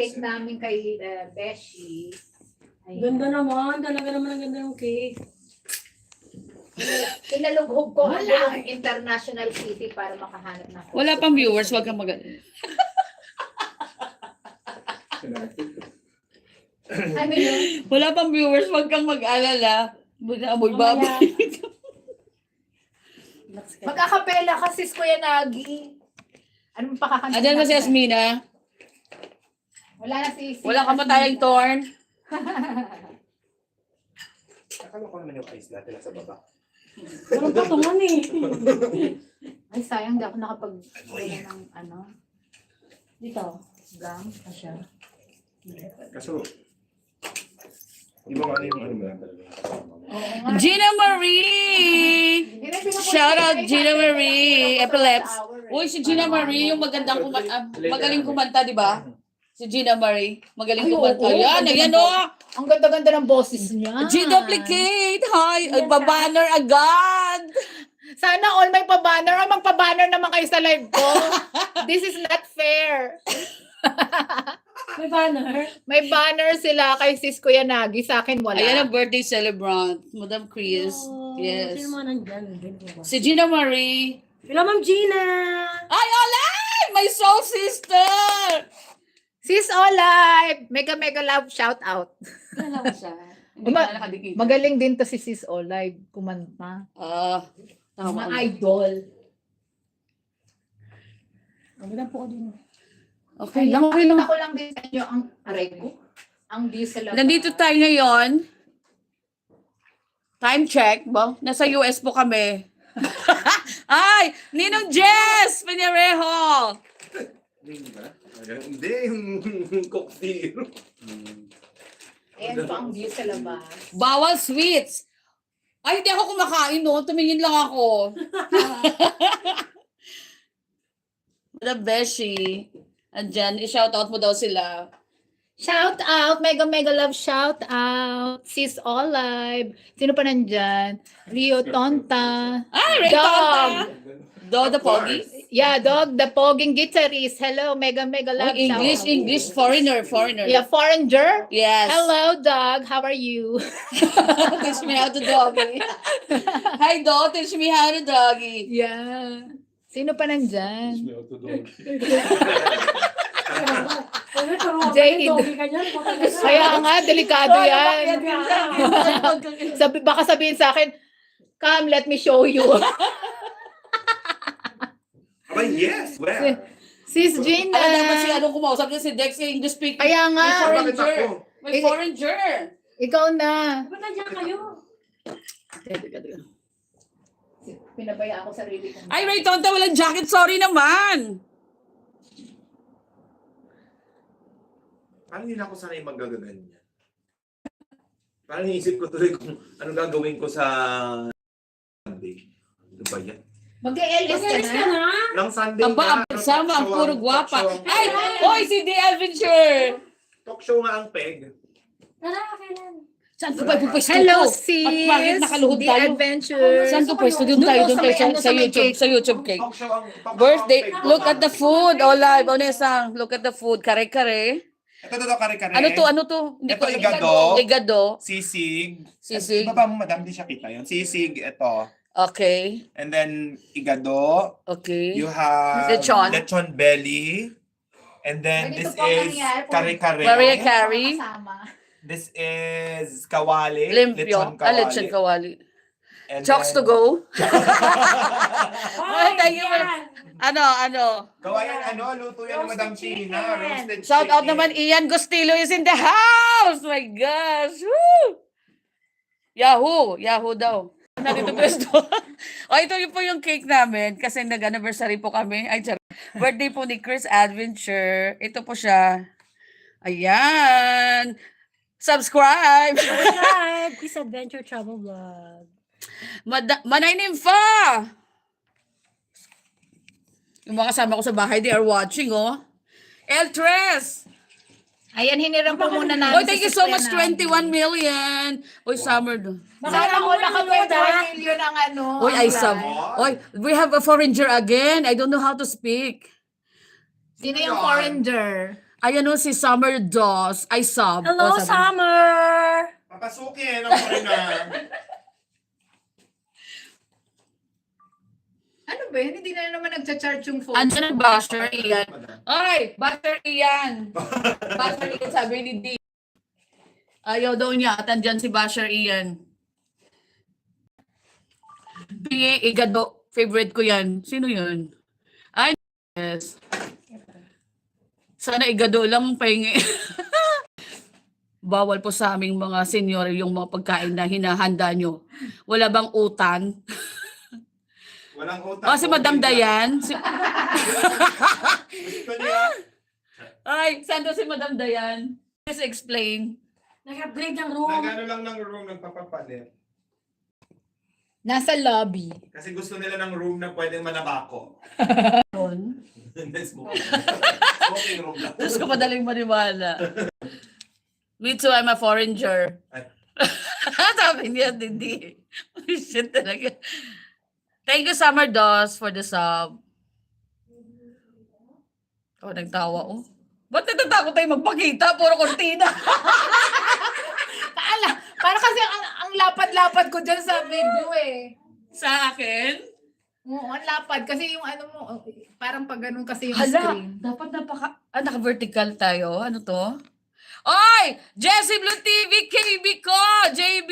cake namin kay Beshi. Ganda naman. Talaga naman ang ganda ng cake. Inalugog ko ang international city para makahanap ng Wala pang viewers, wag kang mag- Ano yun? Wala pang viewers, wag kang mag-alala. Amoy baboy. Magkakapela kasi si Kuya Nagi. Anong pakakanta? Andiyan ba si Asmina? Wala na si Wala ka matayang torn. Akala ko naman yung ice natin nasa baba. Walang patungan eh. Ay, sayang, di ako nakapag ng ano, Dito. gum. Asya. Kaso, iba ano yung ano mo lang talaga. Oo nga. Gina Marie! Shout out Gina Marie! Epileps. Uy, si Gina Marie, yung magandang magaling kumanta, di ba? Si Gina Marie, magaling Ay, kumanta. oo, Yan, ganda ayan ng o! Ang ganda-ganda ng boses niya. G-duplicate! Hi! Ay, babanner agad! Sana all may pabanner. O magpabanner naman kayo sa live ko. This is not fair. May banner. May banner sila kay Sis Kuya Nagi. Sa akin wala. Ayan ang birthday celebrant, Madam Chris. Oh, Yes. Sino mga nandyan? Ganyan ba? Si Gina Marie. Hello, Ma'am Gina! Ay, Olay! My soul sister! Sis Olive! Mega love shout out. Kailan ko siya? Hindi Ma- na nakadikit. Magaling din to si Sis Olive. Kumanta. Tama. Mga idol. Ang ganda po ko din. Okay lang, okay lang. Ako lang din sa inyo ang aray ko. Ang diesel. Nandito tayo ngayon. Time check, ba? Nasa US po kami. Ay, Ninong Jess Peñarejo. Hindi ba? Hindi, yung cocktail. Ayan po ang view sa labas. Bawal sweets. Ay, hindi ako kumakain, no? Tumingin lang ako. Madam Beshi. Andyan, i-shoutout mo daw sila. Shout out! Mega love shout out! Sis Olive! Sino pa nandyan? Rio Tonta. Ay, Ray Dog. Tonta. Do the Pogi. Yeah, Dog, the pogging guitarist. Hello, mega love English, shout out. English, foreigner. Yeah, foreigner. Yes. Hello, Dog. How are you? Teach me how to doggy. Hi, dog. Teach me how to doggy. Yeah. Sino pa nandyan? Jade. Kaya nga, delikado yan. Baka sabihin sa akin, come, let me show you. Aba, yes! Well, Sis Gina. Ano dapat si anong kumausap niya si Dex yung English speaking. Kaya nga. bakit ako? May foreigner. Ikaw na. Ba't nandiyan kayo? Pinabaya ako sarili ko. Ay, Ray Tonta, walang jacket. Sorry naman. Parang hindi na ako sanay magagaganyan. Parang iisip ko tuloy kung anong gagawin ko sa Sunday. Ano ba yan? Mag-LS ka Mag-alis ka na? na? Nang Sunday Aba, nga. ang sama, ang puro Talk gwapa. show ang- Ay, oy, si The Adventure. Talk show nga ang peg. Tara, kailan? Saan ko ba pupwesto Hello, ko? sis. Bakit nakaluhod The tayo? Adventure. Saan ko pwesto? Doon tayo, doon tayo sa YouTube, sa YouTube cake. Talk show ang Birthday, peg. look at the food. Oh, live. Oh, Nesang, look at the food. Kare-kare. Ito kare-kare. Ano to? Hindi Ito, ko alam. igado. Igado. Sisig. Sisig. Baba mo, madam, di siya kita yun. Sisig, ito. Okay. And then, igado. Okay. You have Lechon. belly. And then, this is kare-kare. Maria Carey. This is kawali. Limpyo. Lechon kawali. And Chocks to then- go. Ay, thank you. yan. Ano? Kawayan, luto yan ni Madam Roasted Tina. chicken. Roasted Shout out chicken. naman, Ian Gustillo is in the house! My gosh! Woo! Yahoo daw. Nandito pwesto. Ito yun po yung cake namin kasi nag-anniversary po kami. Ay, charot. Birthday po ni Chris Adventure. Ito po siya. Ayan! Subscribe! Subscribe. Chris Adventure Travel Vlog. Manay Nympha! Yung mga kasama ko sa bahay, they are watching, oh. Eltres! Ayan, hiniram po muna namin. Oh, thank you so much, 21 million. Oy, summer do. Sana all naka 21 million ang ano. Oy, I ang sub. live. Oy, we have a foreigner again. I don't know how to speak. Sino yung foreigner? Ayan o, si Summer Dos. Ay, Sub. Hello, O, sabi- Summer! Papasukin ako rin na. Ano ba yun? Hindi na naman nagcha-charge yung phone. Andyan ang basher, Ian. Ay, basher Ian. Basher Ian, sabi ni D. Ayaw daw niya. At andyan si basher Ian. Pingi, Igado. Favorite ko yan. Sino yun? Ay, yes. Sana Igado lang pahingi. Bawal po sa aming mga senior yung mga pagkain na hinahanda nyo. Wala bang utan? Walang utak. O, si Madam Dayan. Gusto niya. Ay, saan daw si Madam Dayan? Please explain. Nag-upgrade ng room. Nagano lang ng room, nagpapapalit. Nasa lobby. Kasi gusto nila ng room na pwedeng manabako. Yun. Smoking. Smoking room lang. Diyos ko madaling maniwala. Me too, I'm a foreigner. Sabi niya, hindi. Shit talaga. Thank you, Summer Dos, for the sub. Oh, nagtawa, oh. Ba't natatakot tayo magpakita? Puro kortina. Para kasi ang lapad-lapad ko dyan sa video eh. Sa akin? Oo, ang lapad. Kasi yung ano mo, parang pag ganun kasi yung Hala, screen. dapat naka-vertical tayo. Ano to? Oy! Jessie Blue TV, KB ko! JB!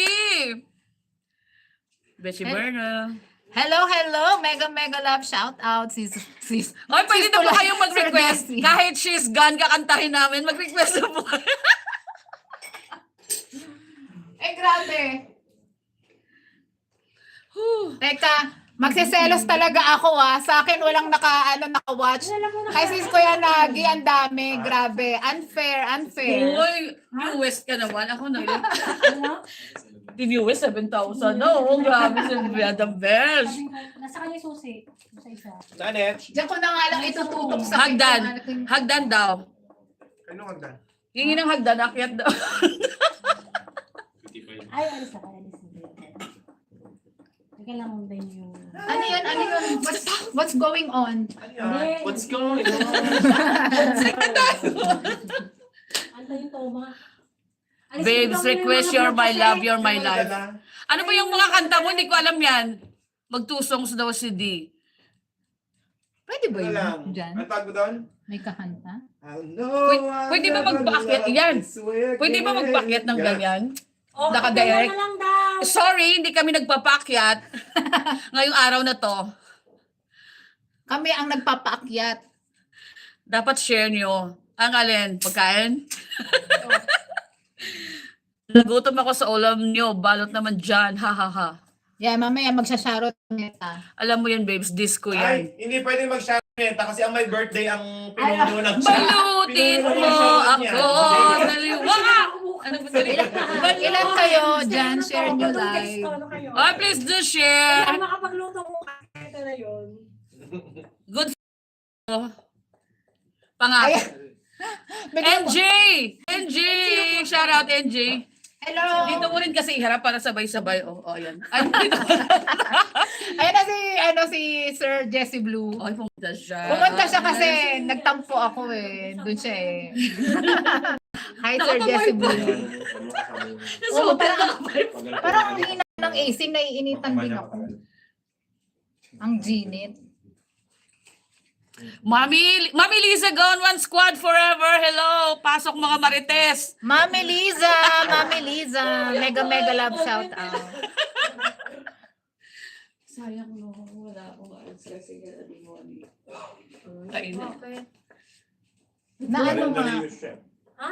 Beshi Berna. Hello, hello. Mega, mega love shout out. Sis. Oy, pwede na po Tula- kayong mag-request. Sir Bessie. Kahit she's gone, kakantahin namin. Mag-request na po. Eh, grabe. Whew. Teka, magsiselos talaga ako Sa akin walang naka-watch. Kay sis ko yan Nagi, ang dami. Grabe. Unfair. Uy, US ka naman. Ako na yun. Ano? Yung US, 7,000. No, grabe si the best. Nasa kanya susi. Sa isa. Janet. Diyan ko na nga lang itututok sa Hagdan. akin. Hagdan daw. Ano hagdan? Hingi ng hagdan, akyat daw. Ay, alis na kaya. Teka lang muna yung... Ano yun? What's going on? Ano yan? What's going on? Ano yung toma? Alis, Babes, ikaw muna request yung You're mga My kasi. Love, You're My Life. Ano ba yung mga kanta mo? Hindi ko alam yan. Magtusong daw si D. Pwede ba Ano lang? yun? Diyan? Ano tawag mo doon? May kahanta? Pwede ba magpaakyat? Yan. Pwede ba magpaakyat ng ganyan? Oh, Naka-direct? na lang daw. Sorry, hindi kami nagpapaakyat. Ngayong araw na to. Kami ang nagpapaakyat. Dapat share nyo. Ang alin? Pagkain? Nagutom ako sa ulam nyo. Balot naman dyan. Ha ha ha. Yeah, mamaya magsasharot neta. Alam mo yan, babes. Disco yan. Ay, hindi pwede mag-share kasi ang my birthday ang pinuno ng Balutin Pinuno mo ng share ako. niya. Naliwa! Ano ba dali? Ilan kayo dyan? Share nyo live. Oh, please do share. Kaya makapagluto mo ito na yun. Good for Pangat. NJ! NJ! Shout out, NJ. Hello! Dito mo rin kasi iharap para sabay-sabay. Oh, ayan. Ay, dito. Ayun na si Sir Jessie Blue. Ay, pumunta siya. Pumunta siya kasi nagtampo ako eh. Doon siya eh. Hi Sir Jessie Blue. So, Parang ang hina ng AC, naiinitan din ako. Ang ginit. Mami Liza gone one squad forever. Hello. Pasok mga marites. Mami Liza, mega mega love shout out. Sayang no, wala akong kasi kain na. Na ano nga? Ha?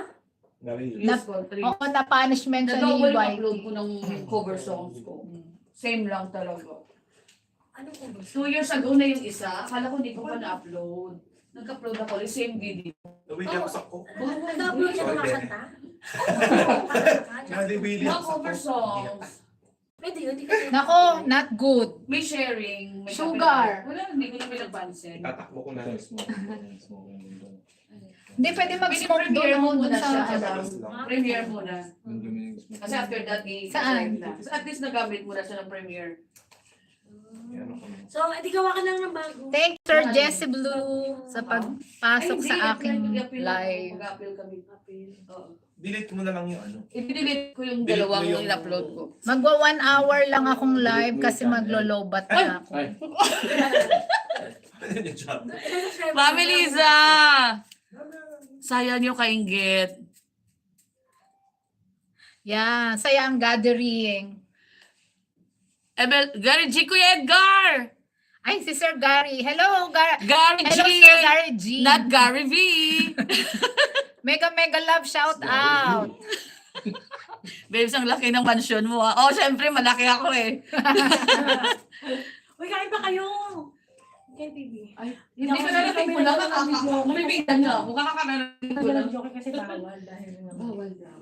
Oo, na punishment siya ni Na-double yung upload YT. ko ng cover songs ko. Same lang talaga. Ano ko ba? 2 years ago na yung isa. Akala ko hindi ko pa na-upload. Nag-upload ako ulit, same video. Nawigyan ko. Nag-upload siya ng mga kanta? Nadibilin Mga cover songs. Pwede yun, di kasi. Nako, not good. May sharing. May Sugar. Wala, hindi ko na pinagpansin. Tatakbo ko na. Hindi pwede mag-smoke Premiere mo doon muna siya. sa Adam. Premiere muna. Kasi after that, Saan? So at least nagamit mo na siya ng Premiere. Yan ako. So, di gawa ka lang ng bago. Thank you, Sir Jessie Blue, sa pagpasok sa aking live. Mag-appeal kami. Oo. Delete mo na lang yung ano. I-delete ko yung Delete dalawang mo yung- in-upload ko. Magwa 1 hour lang akong live kasi maglo-lowbat na ako. Ay, Ano yung job? Mami Liza! Sayang yung kainggit. Yeah, saya ang gathering. Gary G. Kuya Edgar! Ay, si Sir Gary. Hello, Gary G! Hello, Sir Gary G. Not Gary V! Mega love shout out. Babes, ang laki ng mansion mo ah. Oh, syempre, malaki ako eh. Uy, kain pa kayo. Okay, TV. Ay, hindi ko nalating ko lang. Mabibigyan na ako. Kakakarating ko lang. Joke kasi bawal dahil Bawal daw.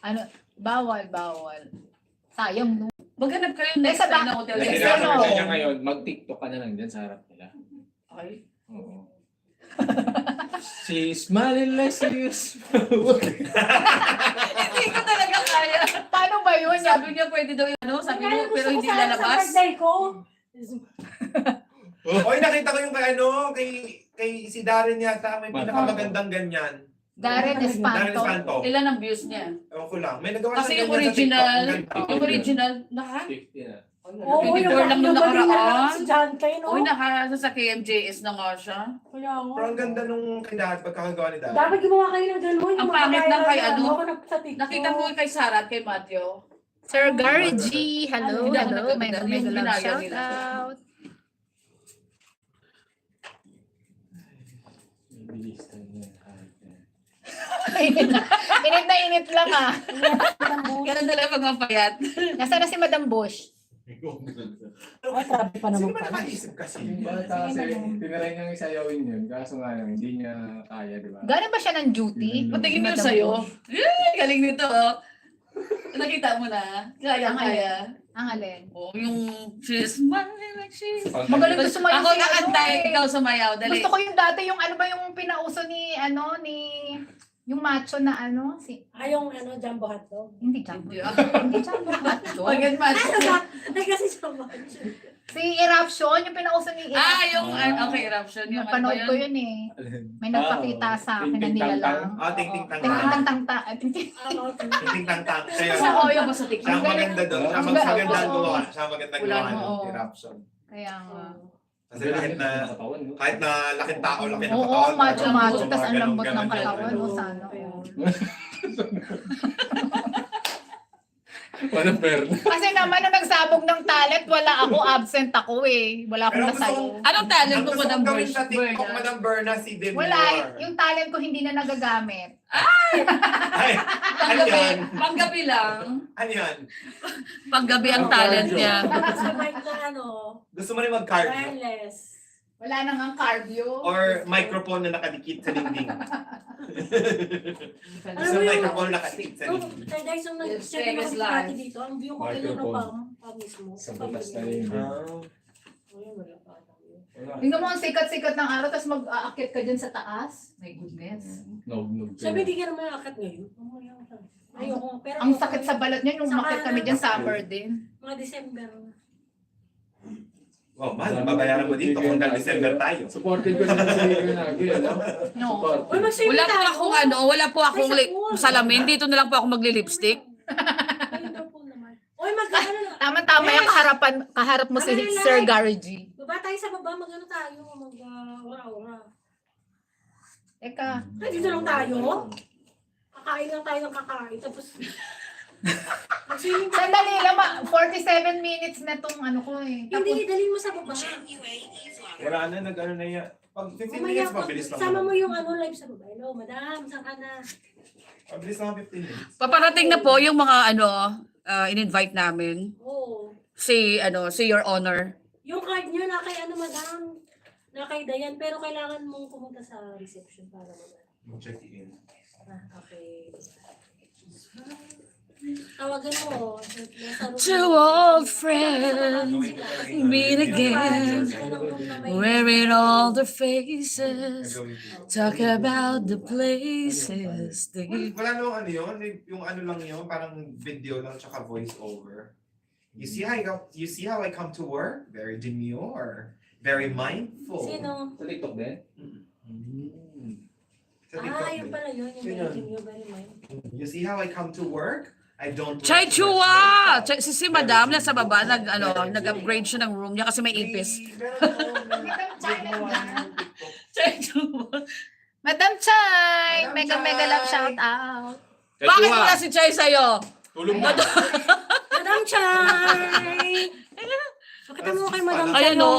Ano, bawal. Sayang, no? Maghanap kayo Eh, next sa time na hotel. Next Next time, time no? niya ngayon, mag-TikTok ka na lang dyan sa harap nila. Okay. Oo. She's smiling like she's Hindi ko talaga kaya. Paano ba yun? Sabi niya pwede daw yung ano, sabi mo, pero hindi Sa lalabas. birthday ko. Oy, nakita ko yung kay si Darren yata, may pinakamagandang ganyan. Darren Darren Espanto. Espanto. Ilan ang views niya? Ewan ko lang. May nagawa Kasi siyang yung ganyan sa original, TikTok. Ang ganda. yung original, naka? 50 na. Oo, 24 lang nung nakaraan. Si John Kay, no? Uy, naka sa KMJS na nga siya. Kaya nga. Pero ang ganda nung kay Darren, pagkakagawa ni Darren. Dapat gumawa kayo ng gano'n. Ang pangit ng kay ano? Sa TikTok. Nakita ko kay Sarah at kay Matthew. Sir Gary G. Hello, Hindi ako hello. nagaganda. Mega Yung love ginaya shout nila. out. Bilis na niya. Init na init lang ah. Ganun talaga pag mapayat. Nasaan na si Madam Bush? Ay, grabe pa Sino naman ba pala. nakaisip kasi? Yung bata kasi, tiniray niyang isayawin yun. Kaso nga lang, hindi niya kaya, di ba? Gano'n ba siya ng duty? Patingin niyo Madam sa'yo. Bush? Galing nito oh. Nakita mo na. Kaya. Ang alin? Oh, yung she's smiling like she's... Magaling ko sumayaw Ako si ano kakantay, eh. ikaw sumayaw. Dali. Gusto ko yung dati, yung ano ba yung pinauso ni yung macho na ano? Ay, yung jumbo hotdog. Hindi jumbo. Hindi, ah. Hindi jumbo macho. Pag yan man. Ay, kasi jumbo. Si Eruption, yung pinauso ni Ah, yung, okay, eruption. Yung ano ba Napanood ko yun? yun eh. May nagpakita sa akin na nilalang. Ah, ting-ting-tang. Ting-ting-tang-tang. Ting-ting-tang-tang. Siya Sa yung- Oyo ba sa siya TikTok? ang maganda doon. Siya ang Ang galing. magandang Oo. gumawa. Siya ang magandang Wala gumawa mo, ng oo. eruption. Kaya nga. Kasi kahit na laking tao, laki ng Oo, katawan. macho-macho, pero tas ang lambot ganun ng yan. katawan. O sana all. Walang perna. Kasi naman nung nagsabog ng talent, wala ako, absent ako eh. Wala akong Pero gusto nasayo. ko- Anong talent Ang mo, gusto Madam kong gawin Bush? sa TikTok, Madam Berna, si Demore. Wala, yung talent ko hindi na nagagamit. Ay, ano Panggabi, yan? panggabi lang. Ano yan? Panggabi ang talent niya. Sa bike na Gusto mo rin mag-cardio? wireless. Wala nang ang cardio. Or microphone na nakadikit sa dingding? Alam Gusto mo yung- microphone na nakadikit sa Nung dingding? guys, nung Yes, nag-check Vegas ng live. party dito, ang view ko kayo ng Microphone. pa mismo. Sa butas na pamilya. yun. Ayun, wala pa tayo. Tingnan mo ang sikat-sikat ng araw, tapos mag-aakit ka dyan sa taas. My goodness. Nog-nog. Sabi, hindi ka naman akat ngayon. Ayoko. Pero Ang sakit sa balat niya, nung Saka umakit kami dyan, summer din. mga December. Oh, mahal, babayaran mo dito kung December tayo. Supported ko naman si Gunagi, ano? No. Support. Uy, mag-share Wala tayo. po akong ano, wala po akong salamin. Dito na lang po ako magli-lipstick. Ayun daw po naman. Uy, mag-ano na. Tama-tama yung kaharap mo si Ano, Sir like? Gary G. Baba tayo sa baba, mag-ano tayo, mag-ura-ura. Teka, Ay, dito lang tayo. Kakain lang tayo ng kakain. Tapos, mag-swimming tayo. sandali lang, 47 minutes na tong ano ko eh. Tapos, Hindi, dalhin mo sa baba. Wala na, nag-ano na yan. Pag 15 Mamaya, minutes, mabilis lang. sama mo yung live sa baba. Hello, madam, saan ka na? Mabilis lang 15 minutes. Paparating na po yung mga in-invite namin. Oo. Si Your Honor. Yung card nyo na kay madam, na kay Dayan, pero kailangan mong pumunta sa reception para Mag-check in. okay. Tawagan mo. Two old friends meet again, wearing all their faces, talk about the places they... Wala namang ano yun, yung ano lang yun, parang video lang tsaka voice over. You see how I come to work? Very demure, very mindful. Sino? Sa TikTok din? Sa TikTok Yun din. pala yun. Yung Sino? very new, very mind. You see how I come to work? I don't. Chay rush, Chua! rush, rush. Si Madam nasa baba, nag-upgrade siya ng room niya kasi may ipis. Chay Chua. Madam Chay! Madam Mega Chay! love shout out. Bakit wala si Chay sa'yo? Tulong na. Madam Chay! Pakita mo kay Madam Chay. Ayan o.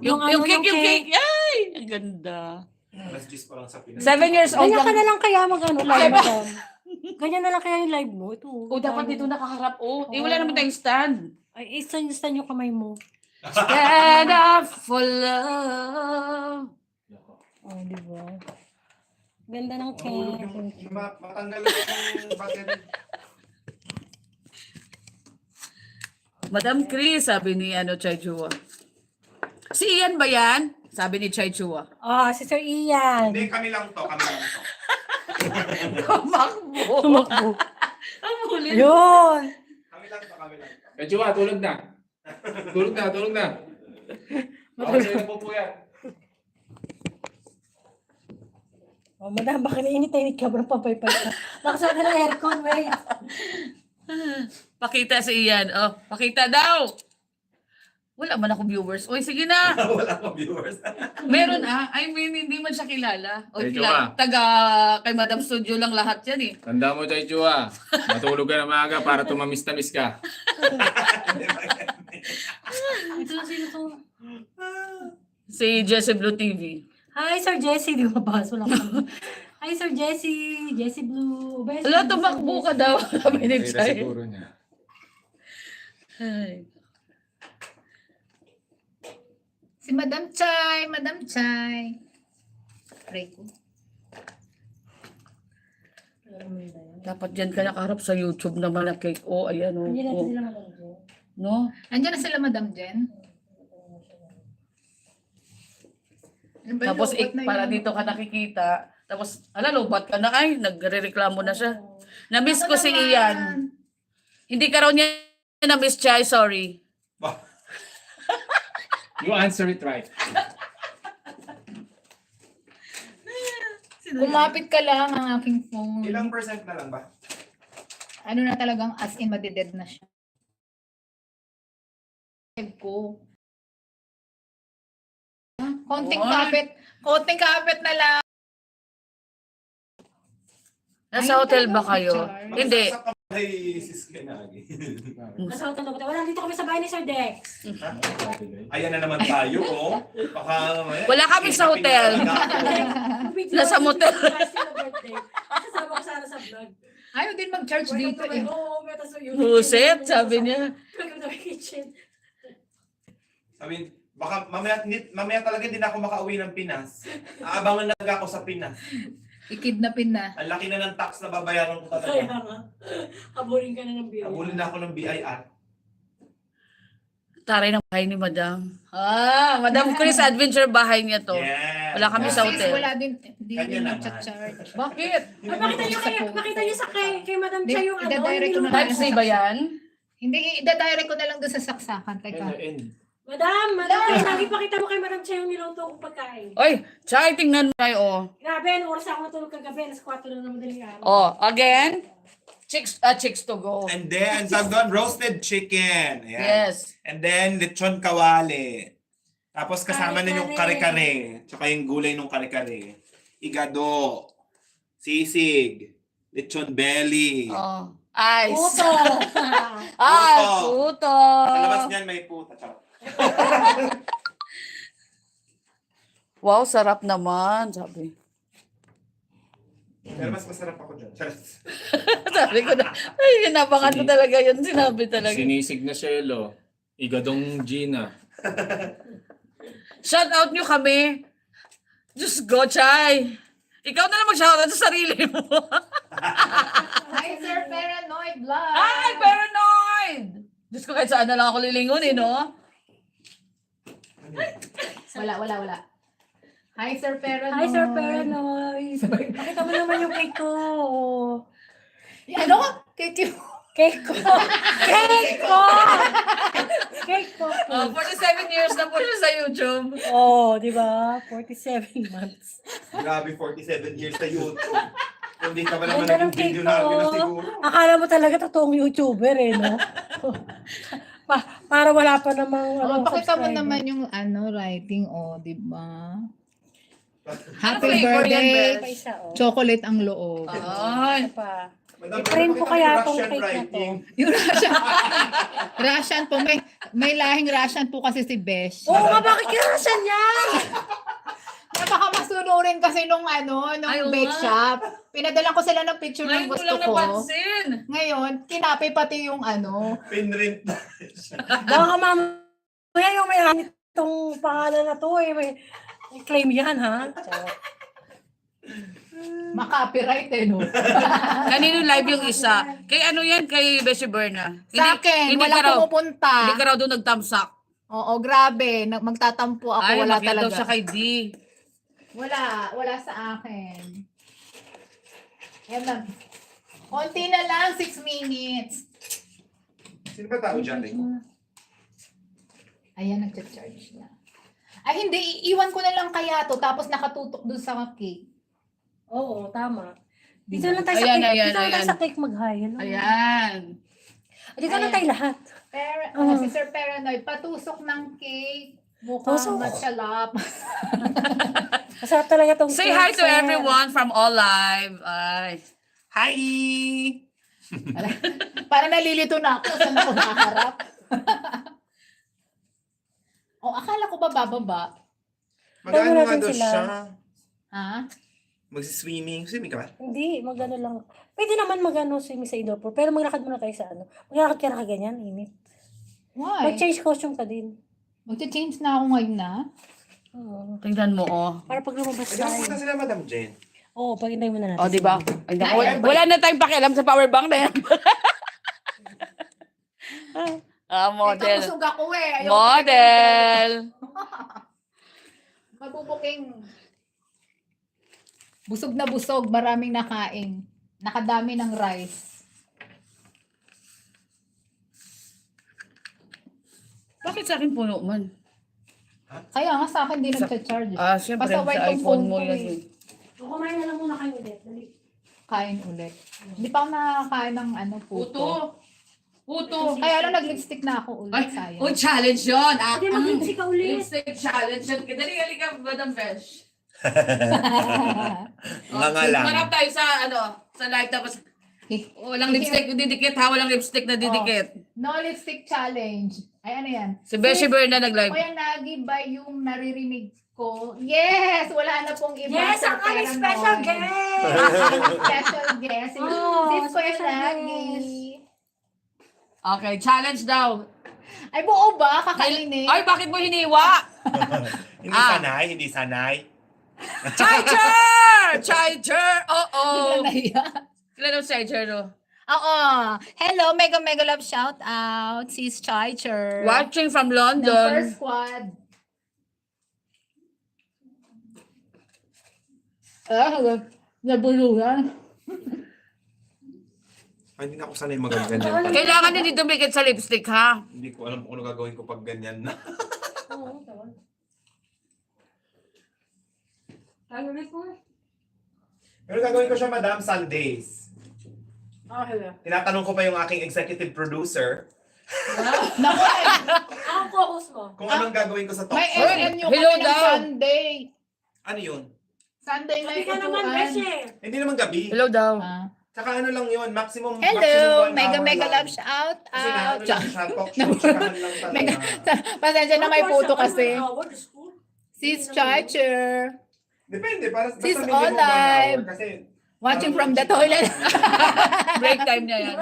Yung Yung ano, cake, yung yung cake. Yay! Ang ganda. Alas 10 pa lang sa Pinas. 7 years old Ganyan ka lang. na lang kaya mag-ano live mo. Ganyan na lang kaya yung live mo. Ito. O, dapat dito nakaharap. O, wala naman tayong stand. Ay, stand yung kamay mo. Stand up for love. Oh, di ba? Ganda ng Mahulog cake. yung matanggal lang yung battery. Madam Chris, sabi ni Chay Chua. Si Ian ba yan? Sabi ni Chay Chua. Oh, si Sir Ian. Hindi, kami lang to. Tumakbo. Tumakbo. Ang huli. Yun. Kami lang to. Chua, tulog na. Tulog na. Baka sa'yo na po yan. Oh, madam, baka nainit ka ba ng papaypay ka? Nakasama ka ng aircon, wait. Pakita si Ian. Oh, pakita daw. Wala man ako viewers. Oy, sige na. Wala akong viewers. Meron I mean, hindi man siya kilala. O, Hey, Chua. taga kay Madam Studio lang lahat yan eh. Tanda mo, Chay Chua. Matulog ka na maaga para tumamis-tamis ka. Ito na sino to? Si Jesse Blue TV. Hi, Sir Jesse. Di ba ba? Wala ka. Hi, Sir Jesse. Jesse Blue. Wala, tumakbo ka daw. Sabi ni Kaya Chay. siguro niya. Ay. Si Madam Chay, Madam Chay. Pray ko. Dapat dyan ka nakaharap sa YouTube naman na cake. Oh, ayan oh. Hindi natin Oh. sila maganda. No? Andiyan na sila, Madam Jen. Ano ba, Tapos lobot na para yun? dito ka nakikita. Tapos, lobat ka na ay. Nagre-reklamo na siya. Na-miss ko si naman? Ian. Hindi ka raw niya na-miss, Chay. Sorry. You answer it right. Kumapit ka lang ang aking phone. Ilang percent na lang ba? Ano na talagang as in madided na siya. Ko. Konting Oy. kapit na lang. Nasa Ay, hotel ba talaga, kayo? Char. Hindi. Sa kamay, sis Kenagi. Nasa hotel na ba? Wala, dito kami sa bahay ni Sir Dex. Ayan na naman tayo, oh. Baka, Wala kami sa hotel. Nasa motel. Kasama ko sana sa vlog. Ayaw din mag-charge dito eh. Oo, may taso yun. Huset, sabi niya. Welcome to my kitchen. Sabi, baka mamaya talaga hindi na ako makauwi ng Pinas. Aabangan lang ako sa Pinas. Ikidnapin na. Ang laki na ng tax na babayaran ko Kaya talaga. nga. Habulin ka na ng bill. Abulin na ako ng BIR. Taray ng bahay ni Madam. Madam Chris, adventure bahay niya to. Yes. Wala kami sa Sis, hotel. wala din. Hindi Kanya din naman. mag-charge. Bakit? Makita niyo sa kay Madam Cha yung ano. Ida-direct ko na Type C ba yan? Hindi, ida-direct ko na lang doon sa saksakan. Teka. Madam, lagi pakita mo kay Madam Cha yung niluto kong pagkain. Oy, Chay, tingnan mo tayo. Grabe, ano oras ako natulog kagabi. Alas 4 na ng madaling araw. Oh, again. Chicks to go. And then, tawag roasted chicken. Ayan. Yes. And then, lechon kawali. Tapos kasama na yung kare-kare. Tsaka yung gulay ng kare-kare. Igado. Sisig. Lechon belly. Oh, ice. Puto. Puto. Sa labas niyan may puta. Tsaka. Wow, sarap naman, sabi. Pero mas masarap ako dyan. Charot. Sabi ko na, ay, inabangan ko talaga yun. Sinabi talaga. Sinisig na Shelo. Igadong Gina. Shout out nyo kami. Diyos go, Chay. Ikaw na lang mag-shout out sa sarili mo. Hi, Sir Paranoid Vlog. Ay, paranoid! Diyos ko, kahit saan na lang ako lilingon no? Wala. Hi, Sir Paranoid. Hi, Sir Paranoid. Pakita mo naman yung cake ko. Ano? Cake Cake ko. Cake ko. Cake ko. 47 years na po siya sa YouTube. Oh, di ba? 47 months. Grabe, 47 years sa YouTube. Hindi ka ba naman Ganda ng naging video cake namin na ko. siguro. Akala mo talaga totoong YouTuber eh, no? Para wala pa namang Oh, pakita mo subscriber. naman yung writing, di ba? Ano Happy flavor yan, birthday. Bes? Pa isa, oh. Chocolate ang loob. Ay. Isa pa. Madam, I-print ko pakita kaya yung tong Russian cake na to. writing. Yung Russian po. May lahing Russian po kasi si Besh. Oo nga, bakit kirasan yan? Napaka masunurin kasi nung Ay, oo bake nga. shop. Pinadala ko sila ng picture Ngayon ng ko gusto lang ko. napansin. Ngayon, kinapay pati yung Pinrint na. Baka mamaya yung may itong pangalan na to eh. May claim yan, ha? Charot. makopyright no? Kanino live yung isa? Kay ano yan? Kay Beshi Berna. Sa akin, hindi wala ka raw, pumupunta. hindi ka raw doon nagtamsak. Oo, grabe. Magtatampo ako, Ay, wala nakiya daw talaga. siya kay D. Wala sa akin. Yan lang. Konti na lang, 6 minutes. Sino ba tao dyan? Rico? Ayan, nagcha-charge na. Ay, hindi. Iiwan ko na lang kaya to, tapos nakatutok dun sa cake. Oo, tama. Dito Diba? lang tayo sa Ayan, cake. ayan, Dito lang tayo ayan. sa cake mag-hi. Hello. Ayan. Dito lang tayo lahat. Si Sir Paranoid, patusok ng cake. Tusok. Mukhang matsalap. Masarap talaga tong Say cake, hi to sir. everyone from All Live. Ay. Hi! Para nalilito na ako. Saan ako nakaharap? Akala ko ba bababa? Mag-ano nga natin daw sila. siya? Ha? Mag-swimming. Swimming ka ba? Hindi, magano lang. Pwede naman magano swimming sa indoor pool. Pero maglakad muna tayo sa ano. Maglakad ka na kaganyan, init. Why? Mag-change costume ka din. Magcha-change na ako ngayon na. Oo. Tingnan mo, oh. Para pag lumabas Pwede mo tayo. punta sila, Madam Jen. Oo, pag-intay muna natin. Oh, di ba? Wala na tayong pakialam sa power bank na yan. Model. Ito busog ako eh. Ayoko Model. Mabubuking. Busog na busog. Maraming nakain. Nakadami ng rice. Bakit sa akin puno man? Kaya nga sa akin din nagcha-charge. Siyempre, Pasaway sa tong iPhone phone mo ko yan. eh. eh. Kumain na lang muna kayo ulit. Dali. Kain ulit. Hindi pa ako nakakain ng puto. Puto. Kaya lang nag-lipstick na ako ulit. Sayang. Oh, challenge yun. Hindi, mag-lipstick ka ulit. Lipstick challenge yun. Dali, halika, Madam Besh. Nga lang. Marap tayo sa, sa live tapos, walang lipstick didikit ha, walang lipstick na didikit. No lipstick challenge. Ay, ano yan? Si Beshi Berna nag-live. Kuya Nagi ba yung naririnig ko? Yes! Wala na pong iba. Yes, sa ang aming Paranoid. special guest! Special guest. Oh, This Kuya special Nagi. Okay, challenge daw. Ay, buo ba? Kakainin? Ay, bakit mo hiniwa? Hindi sanay, hindi sanay. Chiger! Chiger! Oo. Bigla nahiya. Kailan ang Chiger, no? Oo. Hello, mega love shout out. Sis Chicher. Watching from Ng London. first squad. Nabulugan. Ay, hindi na ako sanay magaganyan pala. Kailangan hindi dumikit sa lipstick, ha? Hindi ko alam kung ano gagawin ko pag ganyan na. Oo, tawag. Tayo ulit mo. Pero gagawin ko siya, Madam, Sundays. Okay. Tinatanong ko pa yung aking executive producer Naku, Ang focus mo. kung anong gagawin ko sa talk may show. SMU Hello kami ng daw. Sunday. Ano yun? Sunday na Sabi yung ka naman, upuan. Beshe. Hindi naman gabi. Hello daw. Tsaka ano lang yun, maximum Hello, 1 mega hour love lang. shout Kasi nga, ano out. lang siya, talk show, tsakahan lang talaga. Pasensya na may puto kasi. Sis Sis Chicher. Depende, para basta Sis minimum 1 Olive. hour. Kasi, Watching from the toilet. Break time niya yan.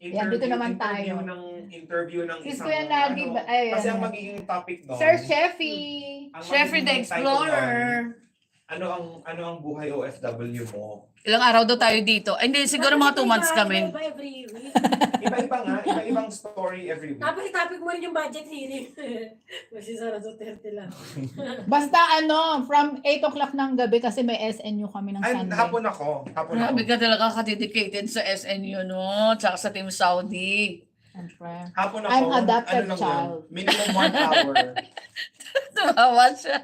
Yan, dito naman tayo. Interview ng Sis isang, Kuya Nagi ano, ba- ay, kasi ang ano. magiging topic doon. Sir Sheffy. ang Jeffrey the magiging title Explorer. doon ano ang buhay OFW mo? Ilang araw daw tayo dito. Ay, hindi, siguro mga 2 months kami. Iba every week. Iba-iba nga, iba-ibang story every week. Tapos itapik mo rin yung budget hearing. Kasi Sara Duterte lang. Basta from 8 o'clock ng gabi kasi may SNU kami ng Ay, Sunday. hapon ako. Grabe ka talaga ka-dedicated sa SNU, no? Tsaka sa Team Saudi. Siyempre. Hapon ako. I'm adopted lang child. yun, minimum 1 hour. Tumawa siya.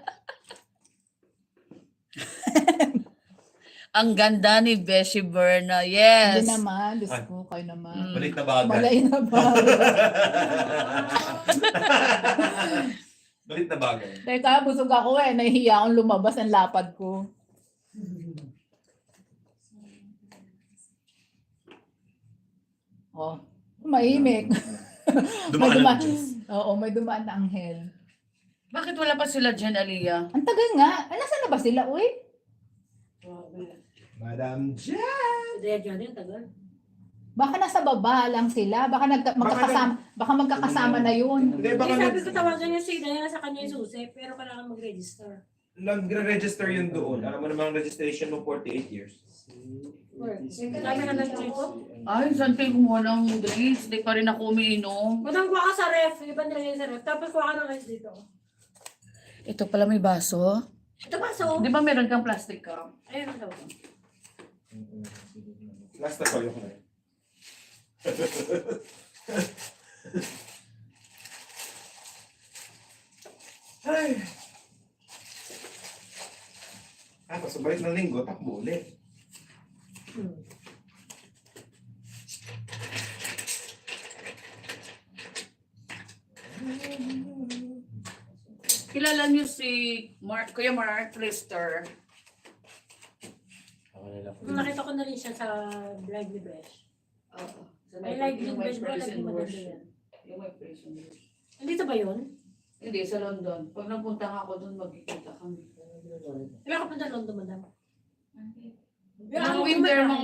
Ang ganda ni Beshi Berna. Yes. Hindi naman. Diyos ko, kayo naman. Balik na bagay. Malay na ba? Balik na bagay. Teka, busog ako eh. Nahihiya akong lumabas ang lapad ko. Oh, mahimik. Dumaan dumaan. ang Diyos. Oo, may dumaan na anghel. Bakit wala pa sila Jen Aliyah? Ang tagal nga. Nasaan na ba sila, uy? Madam Jen! Kaya dyan yung tagal. Baka nasa baba lang sila. Baka magkakasama na yun. Hindi, baka Sabi ko tawagan niya si Daya sa kanya yung susi, pero kailangan mag-register. nagre-register yun doon. Alam mo naman ang registration mo 48 years. Kaya na lang ko. Ay, saan kayo kumuha ng drinks? Hindi pa rin ako umiinom. Madang kuha ka sa ref, iba nilagay sa ref. Tapos kuha ka ng rice dito. Ito pala may baso. Ito pa, so. Di ba meron kang plastic cup? Ayun daw. Last na pala ko na yun. Ay. Tapos, balik ng linggo, takbo ulit. Kilala niyo si Kuya Mark Lister. Nakita ko na rin siya sa vlog ni Besh. Oo. May live yung Besh, pero lagi maganda yan. Yung may prison worship. Andito ba yun? Hindi, sa London. Pag napunta ka ako doon, magkikita kami. Ilan ka pa na London, madam? Mga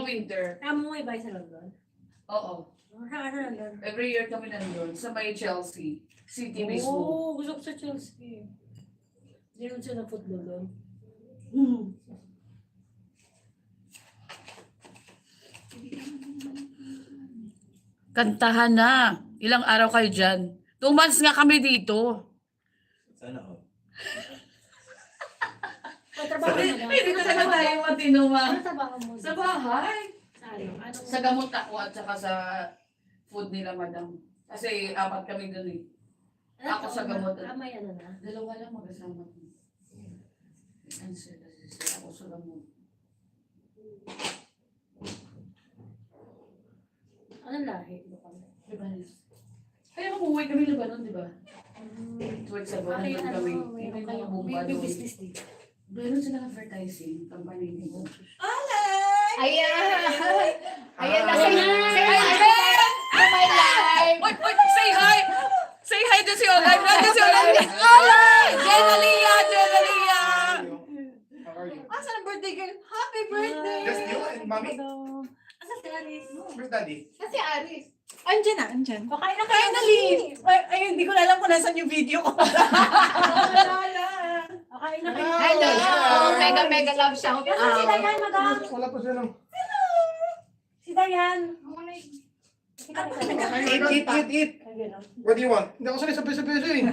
winter. Amo mo ibay sa London? Oo. Saan sa London? Every year kami nandun sa may Chelsea. City mismo. Oo, gusto ko sa Chelsea. Hindi naman siya ng football doon. Kantahan na. Ilang araw kayo dyan? 2 months nga kami dito. Sana ako. Trabaho na ba? Hindi na talaga tayo matinuma. Ano trabaho mo? Sa bahay. Sa ano? Anong- Sa gamot ako at saka sa food nila, madam. Kasi 4 kami dun eh. Ako sa gamot. May ano na? 2 lang magkasama ko. Ano sila? Ako sa gamot. Anong lahi? Lebanese. Kaya umuwi kami Lebanon, di ba? 2 weeks ago, Okay, nandun ano, kami. may Yung kayo, mga bomba may doon. business dito. Meron silang advertising, company nito. Ayan! Ayan na. Hi! Say hi! To my life! Wait, say hi! Say hi to si Olay! Nandun si Olay! Olay! Jen Aliyah! Jen Aliyah! How are you? Asan ang birthday girl? Happy birthday! Just you and mommy? Asa si Alice? Where's daddy? Kasi Aris. Andyan na, andyan. O, kain na Kaya na, Liz. Ay, hindi ko na alam kung nasan yung video ko. O, kain na kayo. Hello! Mega love shout Kasi si out. Dayan, madam. Wala pa siya lang. Si Dayan. Eat. What do you want? Hindi ako sanay sa peso-peso eh.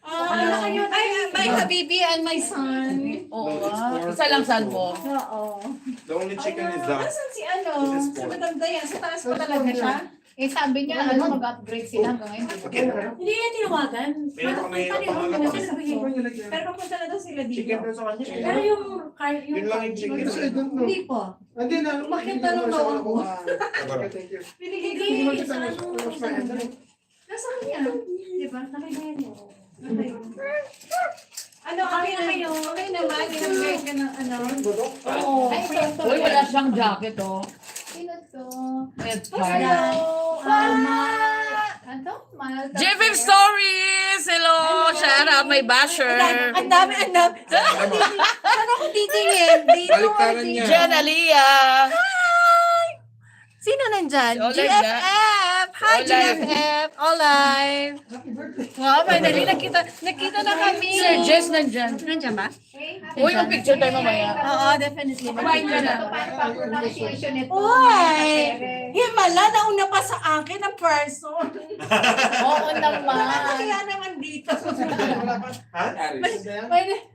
Kain na kayo. Ay, my habibi and my son. Oo, No, it's more- isa lang saan mo. Oo. The only chicken is that. Nasaan si ano? This is Si pork. Madam Dayan. Sa taas pa talaga siya. Eh sabi niya, mag-upgrade sila hanggang ngayon. Okay. Hindi niya tinawagan. May Panihon pangalan kasi pa. sabihin. Pero papunta na daw sila dito. Chicken rin sa kanya. Pero yung Yun lang yung chicken. I don't know. Hindi po. Hindi na. Bakit tanong daw ako? Thank you. Binigay ko Hindi, yung sa ano. Nasa kanya. Diba? Nakaibayan mo. Ano, okay na kayo? Okay naman. Pinag-break ka ng ano. Oo. Ay, ito. Uy, wala siyang jacket, oh. Sino to? Red Hello. Ano? Malta. J5 Stories! Hello! Shout out, my basher! Ang dami. Saan ako titingin? Dito. Baliktaran niya. Jen Aliyah! Sino nandyan? Si Oleg GFF! Hi, All live. GFF! All live! Wow, finally, nakita na kami. Sir Jess nandyan. Nandiyan ba? Uy, yung picture tayo mamaya. Oo, definitely. Kumain ka na. Uy! Himala, nauna pa sa akin ang person. Oo naman. Kaya naman dito. Ha?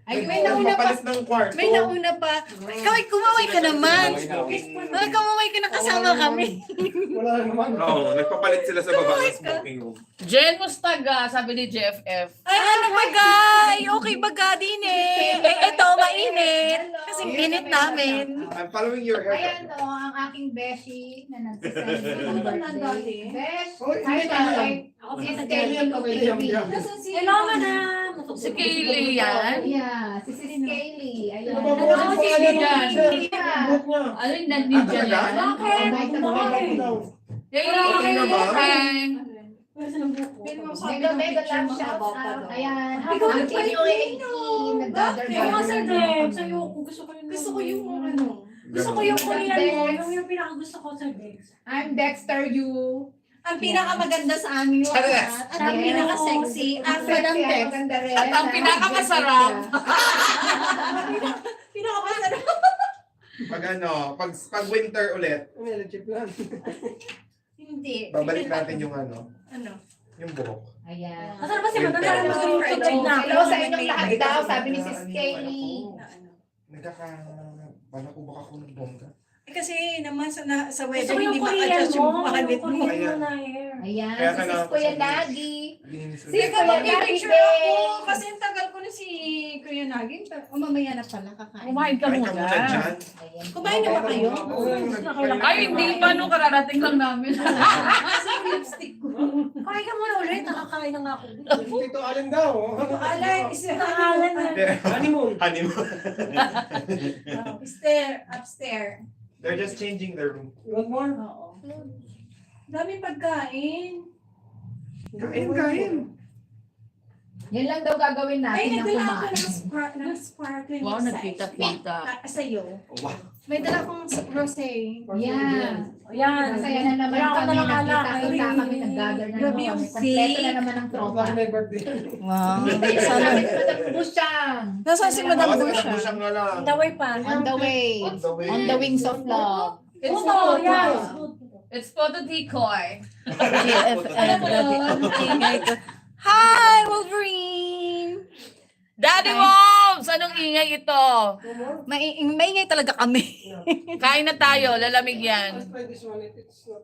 May nauna pa. Papalit ng kwarto. May nauna pa. Ikaw ay kumaway ka naman. Ay, kumaway ka na kasama kami. Oo, nagpapalit sila sa baba ng smoking room. Jen Mustaga, sabi ni JFF. Ay, ano bagay? Okay baga din eh. Ito, mainit. Kasi init namin. I'm following your Ayan haircut. o, ang aking beshi na nagsasend ng birthday. Besh, Oy, hi, hindi hi. Ako Si pa Kelly Kupilbi. Hello, madam. Si Kaylee yan. Yeah, si Kelly. Ayan. Ano si Jen? Yeah. Ano yung nandyan yan? Bakit? Kaylee, hi. Mega, mega love shout out. Ayan. Ikaw Ang nagpalit TUAE. Nag-gather Kaya nga, Sir gathering Deb, kami. sa'yo, gusto ko yung Gusto ko yung Korean mo, yung pinakagusto ko sa Dex. I'm Dexter Yu. Ang pinakamaganda sa aming lahat. At ang Yes. pinaka-sexy. Ang Madam Sexy, Dex. maganda rin. At ang pinakamasarap. Pinakamasarap. Pag winter ulit, Hindi. babalik natin yung Ano? yung buhok. Ayan. Masarap ba si Madam? Parang mag-green na. Hello sa inyong lahat daw, sabi ni Sis Kelly. Balakubak ako ng bongga. Kasi naman sa Gusto wedding, ko hindi yung Korean ma-adjust mo. yung pangalit Yung mo. Korean mo na hair. Ayan, Kaya si ka Sis na- Kuya Lagi. Linis Si ulit. Kuya Lagi Picture ako. din. Kasi ang tagal ko na si Kuya Nagin. Mamaya na pala kakain. Kumain ka Kain ka muna. muna dyan. Ayan. Kumain na ba kayo? Ay, hindi pa nung kararating lang namin. Kasi yung lipstick ko. Kain ka muna ulit, nakakain na nga ako. Dito alin daw. Alay, isa Nakakain na. Honeymoon. Honeymoon. upstairs. They're just changing their room. You want more? Oo. Daming pagkain. Kain. Yan lang daw gagawin Ay, natin ng nagdala ako kumain. ng sparkling Wow, rosé. nagkita-kita. Sa'yo. Wow. May dala akong rosé. Yan. Yan. Masaya na naman Wala ako kami. na nakala. Nakita kami, nag-gather na Grabe naman yung kami. Kompleto na naman ang tropa. Bakit may birthday? Wow. Sabi ni Madam Busyang. Nasaan si Madam Bakit Busha? Busyang nga lang. Daway pa. On the way. On the way. On the wings of love. It's Oo, photo. yan. It's photo decoy. Hi, Wolverine! Daddy Moms! Anong ingay ito? Maingay talaga kami. Kain na tayo, lalamig yan. Let's try this one. It's not.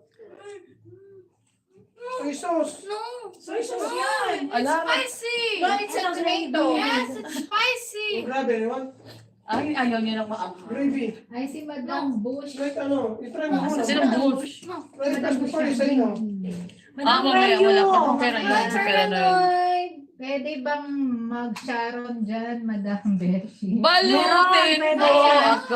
Soy sauce. Soy sauce yan. Alam, No, it's a tomato. it's spicy. Oh, grabe, naman. Ay, ayaw niya ng maanghang. Gravy. Ay, si Madam Bush. Kahit ano, itry mo muna. Sinong bush? Try mo pa rin sa inyo. Mamaya, wala pa akong pera yun. Sa pera na yun. Pwede bang mag-Sharon dyan, Madam Beshi? Balutin Meron, mo pwede.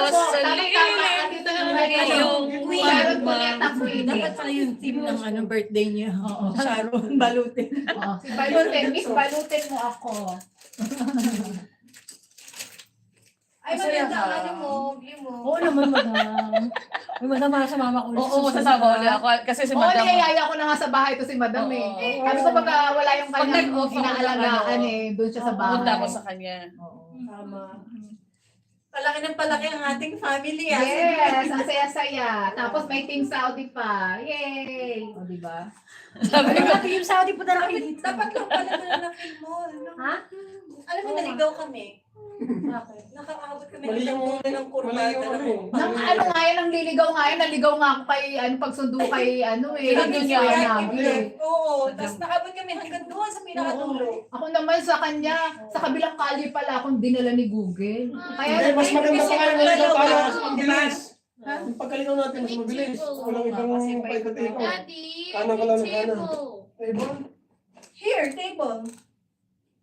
ako sa lilim. Andito yung Iyong Sharon Cuneta Queen. Dapat pala yung team ng birthday niya. Oo. Sharon Balutin. Oo, si Balutin. Miss, balutin mo ako. Ay, Masaya maganda ka. ang ano mo, view mo. Oo naman, madam. May madam para sa mama ko. Oo, sasama ulit ako. Kasi si Oo, Madam. niyayaya ko na nga sa bahay to si Madam eh. Oo. Sabi ko pagka wala yung Pag kanyang nag-off ako ng inaalagaan ano, eh, doon siya sa bahay. Pumunta ako sa kanya. Oo. Tama. Palaki ng palaki ang ating family. Yes, ang saya-saya. Tapos may Team Saudi pa. Yay! O, di ba? Sabi ko, Dapat yung Saudi po talaga dito. Dapat lang pala nalalaki mo. Ha? Alam mo, naligaw kami. Bakit? Nakaabot kami Mali ng yung- ng kurba. mali yung ano eh. Nang ano nga yan, ang liligaw nga yan, naligaw nga ako kay, pagsundo kay, Kami niya niya namin. Oo, tapos nakaabot kami hanggang doon sa pinakatulo. Ako naman sa kanya, sa kabilang kalye pala akong dinala ni Google. Kaya Hindi, mas maganda pa kayo naligaw para mas Diba? mabilis. Yung pagkaligaw natin, mas mabilis. Walang ibang paikot-ikot. Kanan ka lang ng kanan. Table? Here, table.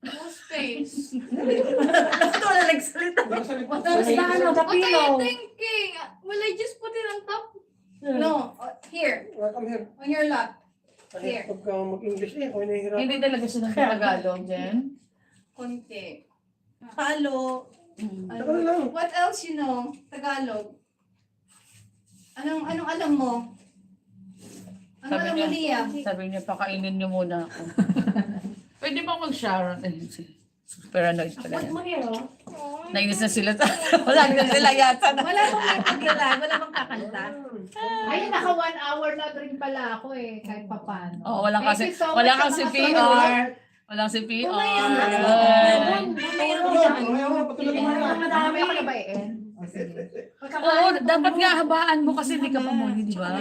no space. Ito na nagsalita. Hindi ka salita. Tapos na ano, the pillow. thinking? Will I just put it on top? No, here, Welcome here. on your lap. Kahit pagka mag-English ako nahihirapan. Hindi talaga siya ng Tagalog, Jen. Konti. Palo. Saka na lang. What else you know? Tagalog. Anong alam mo? Sabi niya, pakainin niyo muna ako. Pwede ba mag-shower? Super annoyed pala yan. Nainis na sila. Wala na sila yata. Wala bang paglalaan, wala bang kakanta. Ay, naka 1 hour na rin pala ako eh, kahit papano. Oo, walang Thank kasi, you so much walang sa kasi mga PR. Walang si PR. Ayaw patulog mo na. Madami ako na ba eh? Oo, dapat nga habaan mo kasi hindi ka pa muli, di ba?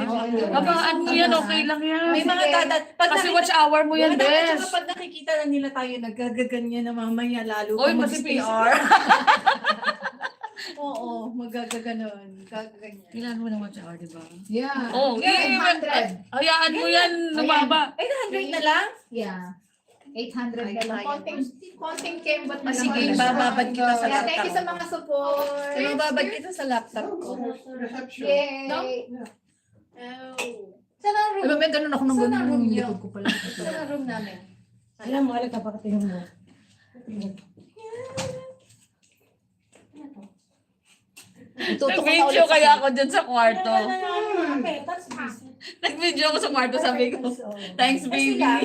Habaan mo yan, okay lang yan. May mga tatat. Kasi watch hour mo yan, Tsaka Des. pag nakikita na nila tayo, nagagaganyan na mamaya lalo. Uy, pa mas si mag-space. PR. Oo, magagaganon. Gagaganyan. Kailangan mo ng watch hour, di ba? Yeah. Oo, Yeah, 800. hayaan mo yan, lumaba. Ay, 100 na lang? Yeah. 800 na lang. Konting kembot na lang. Sige, bababad kita sa Yeah, laptop. thank you sa mga support. Bababad kita sa laptop ko. Reception. Yay! Saan ang room? Alam mo, ganun ako nung Saan ang ganun room yung niyo? likod ko pala. Saan ang room namin? Alam mo, alam ka pa katingin mo. Itutok ko Nag-video kaya ako dyan sa kwarto. That's Nag-video ako sa kwarto, sabi ko, thanks baby. sila?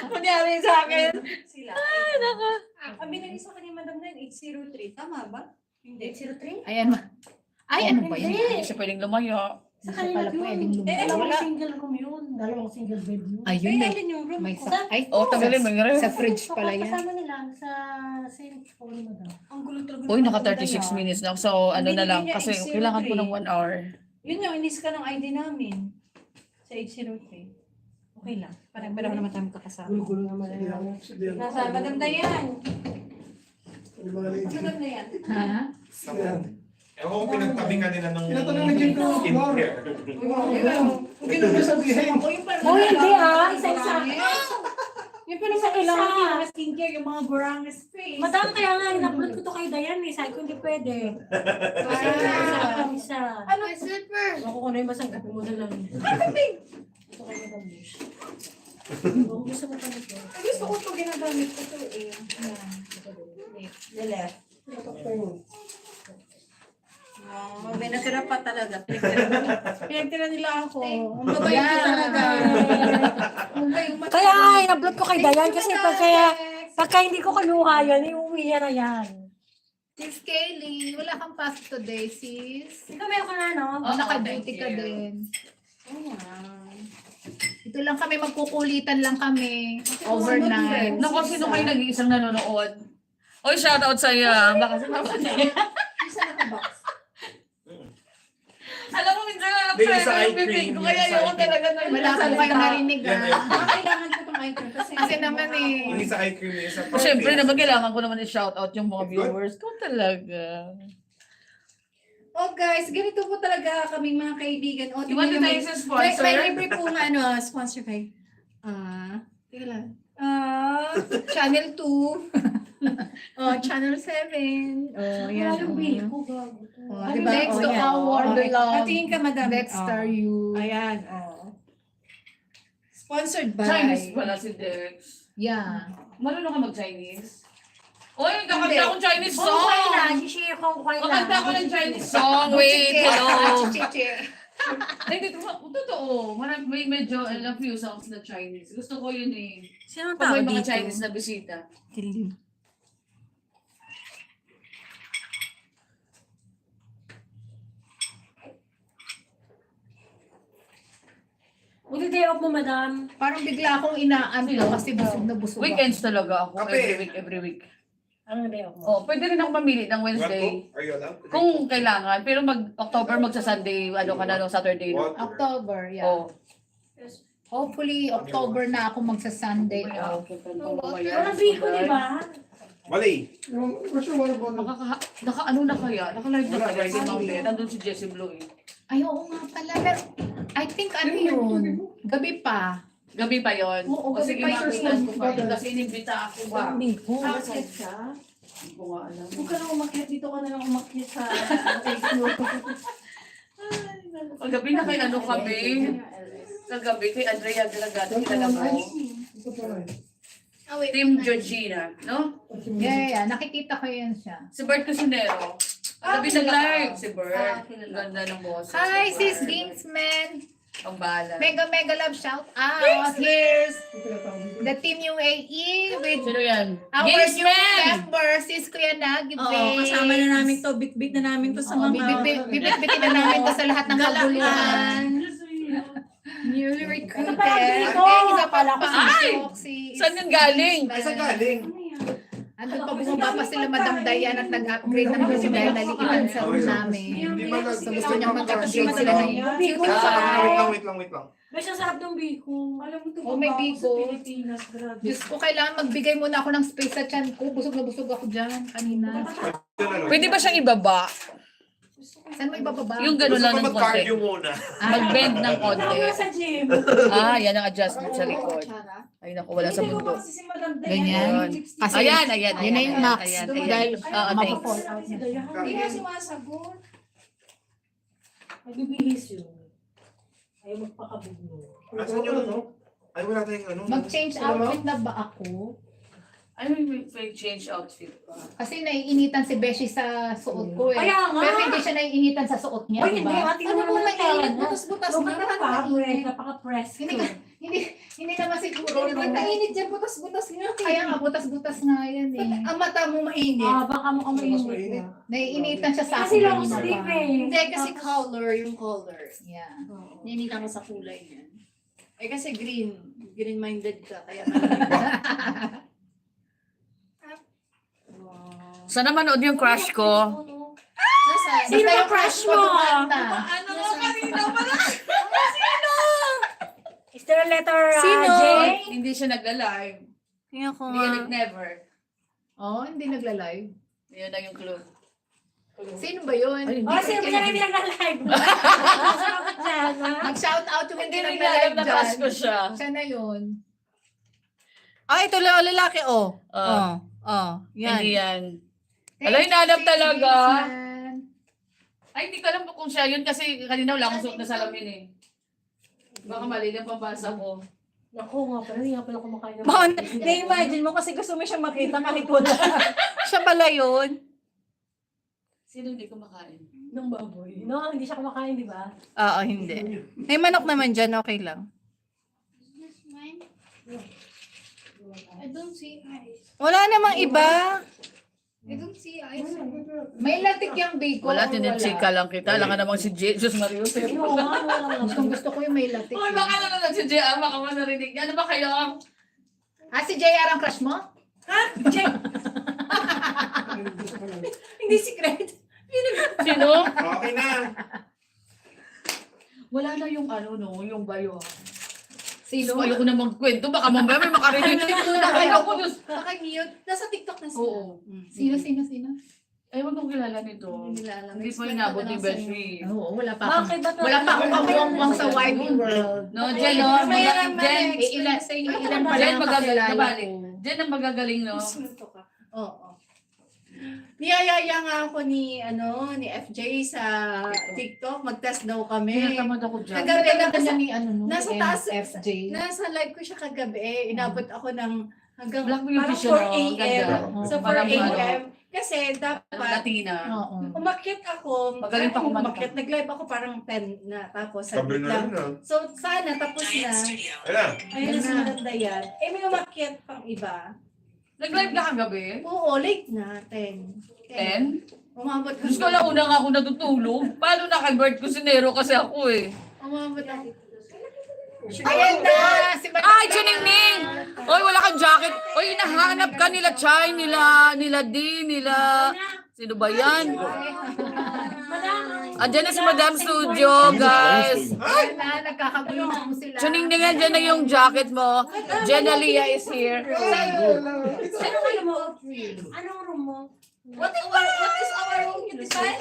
Kunyari sa akin. Sila. Ay, naka. Ang binili sa kanya, madam na yun, 803. Tama ba? Hindi. 803? Ayan ma. Ay, ano ba yun? Hindi siya pwedeng lumayo. Sa Isa kanila pala yun. pwedeng Dalawang lumala. single room yun. Dalawang single bed yun. Ayun Ay, eh. alin yung room May ko? sa... Ay, Oh, tagalin mo yung sa fridge pala yan. Kasama nila sa St. Paul mo daw. Ang gulo-gulo. Uy, naka 36 minutes na. So, ano na lang. Kasi kailangan ko ng 1 hour. Yun yung inis ka ng ID namin. Sa 803. Okay lang. Parang naman tayo kakasama. Gulo-gulo naman Sige lang. yan. Sige lang. Nasa Madam Dayan. Yung mga lady. Madam Dayan. Ha? Ewan ko pinagtabi ka nila ng Tinatanong ni Jim ko, skincare. Huwag yun naman sabihin. Oh, hindi ah. Isa-isa. Yung pa naman kailangan ng mga skincare, yung mga Borangas face. Madam, kaya nga, in-upload ko to kay Dayan eh. Sabi ko hindi pwede. Isa. Ano? Slipper. Ako ko na yung basang gabi mo na lang. Ito kay Madam Lish. Kung gusto mo pa nito. Gusto ko ito ginagamit ko ito eh. Yan. The left. May natira pa talaga. Pinagtira nila ako. Ang babae ko talaga. Kaya nga, in-upload ko kay Dayan kasi pagka hindi ko kinuha yan, iuwi yan na yan. Sis Kaylee, wala kang pasok today, sis. Ikaw meron ka na, no? Oh, naka-duty ka din. Ito lang kami, magkukulitan lang kami. Overnight. Naku, sino kayo nag-iisang nanonood? Oy, shoutout sa'yo. Baka sa mga Isa naka-box. Alam mo, minsan lang Hindi, isa sa'yo eye yung bibig cream, ko. yung Kaya isa ayoko eye cream. talaga na Wala akong kayo narinig Yan ah. ay- Kailangan ko itong icon Kasi naman eh. Yung isa eye cream, yung isa Siyempre naman, kailangan ko naman i-shoutout yung mga viewers ko talaga. Oh guys, ganito po talaga kaming mga kaibigan. O, You want to tayo sa sponsor? May libre po nga sponsor kay. Teka lang. Channel 2. Channel 7. Yan. Diba? Next to our beloved Patingin ka, madam. Dexter you. Ayan. Sponsored by. Chinese pala si Dex. Yeah. Marunong ka mag-Chinese? Uy, kakanta akong Chinese Oh, okay na. song! I-share ko kay na. Kakanta ako ng Chinese song. Wait, hello. Chiche. Ay, dito, totoo. May medyo a few songs na Chinese. Gusto ko yun eh. Sino ang Pag tao may mga dito? Chinese na bisita. Buti day off mo, madam. Parang bigla akong inaanto kasi busog na busog ako. Weekends talaga ako. Kape. Every week. Ano day off mo? Oh, pwede rin ako mamili ng Wednesday. Are you allowed? Kung kailangan. Pero October, magsa-Sunday, ano ka na, no, Saturday. No? Water. October, yeah. Oh. Hopefully, October na ako magsa-Sunday off. Parang Biko, di ba? Mali. Where's your water bottle? Naka-ano na kaya? Naka-live na kaya si Ma'am Beth. Nandun si Jessie Blue eh. Ay, oo nga pala. Pero, I think ano yun? Gabi pa. Gabi pa yon. Oo, O gabi sige, pa yun. makikilan ko pa yun. Kasi inimbita ako ba? Biko. Umakyat ka? Hindi ko nga alam. Huwag ka lang umakyat dito ka na lang umakyat sa Facebook. Kagabi na kay ano kami. Kagabi kay Andrea Delagado. Kilala mo? Ito pala eh. Team Georgina. No? Yeah. Nakikita ko yun siya. Si Bert Cusinero. Kagabi nag-live si Ah, Bert. kilala. Ganda ng boss. Hi, sis Gingsman. Ang bahala. Mega love shout out. Here's the Team UAE with Sino yan? our Games new man! member, sis Kuya Nagi. Oo, kasama na namin to. Bit-bit na namin to sa mga Bibit-bitin na namin to sa lahat ng kabuluhan. Newly recruited. Isa pa lang si Saan yung galing? Ay, saan galing? Andun pa bumaba pa sila Madam Dayan at nag-upgrade ng kasi dahil naliitan sa room namin. Hindi ba So gusto niyang mag-upgrade sila ng beauty Wait lang. May sarap ng biko. Alam mo ito, Oh, may biko. Pilipinas, grabe. Diyos ko, kailangan magbigay muna ako ng space sa tiyan ko. Busog na busog ako dyan kanina. Pwede ba siyang ibaba? Saan mo ibababa? Yung Gusto gano'n lang ko ng konti. mag-cardio muna. Mag-bend ng Ako konti. nga sa gym. Yan ang adjustment sa likod. Ay naku, wala sa Hindi ko mundo. kasi si Madam Dayan. Ganyan. Kasi Ayan. yun na yung max. Dahil Oo, thanks. mapapall out Si na. Dayan. Hindi nga sumasagot. Nagbibihis yun. Ayaw magpakabugno. Asan yung ano? Ay, wala tayong ano. Mag-change outfit na ba ako? Ano yung change outfit pa? Kasi naiinitan si Beshi sa suot ko eh. Kaya nga. Pero hindi siya naiinitan sa suot niya, Ay, di hindi. ba? Ate Ano naman po ang mainit? tawag mo? Butas-butas So, na. napaka-press. Napaka-press. Hindi naman siguro. Mainit dyan, butas-butas nga. Kaya nga, butas-butas nga yan eh. Ang mata mo mainit. Baka mo mainit. Naiinitan siya sa Kasi akin. long kanina sleeve pa. eh. Hindi, kasi color, yung color. Yeah. Ninita ko sa kulay niyan. Eh kasi green-minded ka, kaya Sana manood yung crush ko. Nasaan? Sino Basta ang yung crush mo? patukan na. Ano mo kanina pala? Is there a letter Sino? J? Hindi siya nagla-live. Tingnan ko Hindi nga. yan never. Oh, hindi nagla-live. Yun na yung clue. Sino ba yun? Oh, sino ba na nag-live? Salamat dyan, ha? Mag-shout out yung Hindi hindi rin alam nagla-live na crush ko dyan. siya. Siya na yun. Ito lang, lalaki, oh. Yan. Hindi yan. Thank Alay, you, nanap sis, talaga. man. Ay, hindi ko alam kung siya yun kasi kanina wala akong suot na salamin eh. Baka mali lang pambasa ko. Naku nga pala, hindi nga pala kumakain ng Baka na-imagine mo kasi gusto mo siya makita kahit wala. Siya pala yun. Sino hindi kumakain? ng baboy. No, hindi siya kumakain, di ba? Oo, hindi. May manok naman dyan, okay lang. I don't see eyes. Wala namang iba. I don't see eyes. May latik yung bacon. Wala, tinitsika lang kita. Alam ka namang si Jesus Mario. Oo nga, wala lang. Gusto ko yung may latik. Uy, baka naman si JR, baka mo narinig. Ano ba kayo? Si JR ang crush mo? Hindi secret. Sino? Okay na. Wala na yung ano, no, yung bayo. Sino? Ayoko na magkwento. Baka mamaya may makarinig. Ayoko Diyos. Naka-mute. Nasa TikTok na sila. Oo. Sino? Ewan kong kilala nito. Hindi po inabot ni Beshi. Oo, wala pa akong. Bakit ba Wala pa akong kamuwang sa wide world. No, Jen, no? Jen, Ilan pa Jen, lang ang magagaling. kakilala Nabalik. ko. Jen ang magagaling, no? Oo. Niyayaya nga ako ni FJ sa TikTok. Mag-test daw kami. Tinatamad ako dyan. Kagabi na Kanya ni ano no? Nasa ni taas. FJ. Nasa live ko siya kagabi. Inabot ako ng hanggang Black beauty parang siya, 4 no? a.m. Ganda. So 4 Parang a.m. Kasi dapat Latina. Oo. umakyat ako. Magaling pa kumanta. Umakyat. Nag-live ako parang 10 na. Tapos Sabi saglit na lang. rin ah. So sana tapos na. Ayan. Ayun na si Maganda yan. Eh may umakyat pang iba. Nag-live ka kagabi? Oo, late na. 10. 10? Umabot Diyos ko lang una nga ako natutulog. Paano naka-bird ko sinero kasi ako eh. Umabot ako. Ayan na! Si Ay, Chiningning! Oy, wala kang jacket. Oy, hinahanap ka nila Chai, nila D, nila... Sino ba yan? Andyan na si Madam Studio, guys. Ayan na, nagkakagulo na mo sila. Chiningning, andyan na yung jacket mo. Jenna Lia is here. Anong ano mo? Anong room mo? What is our room you decide?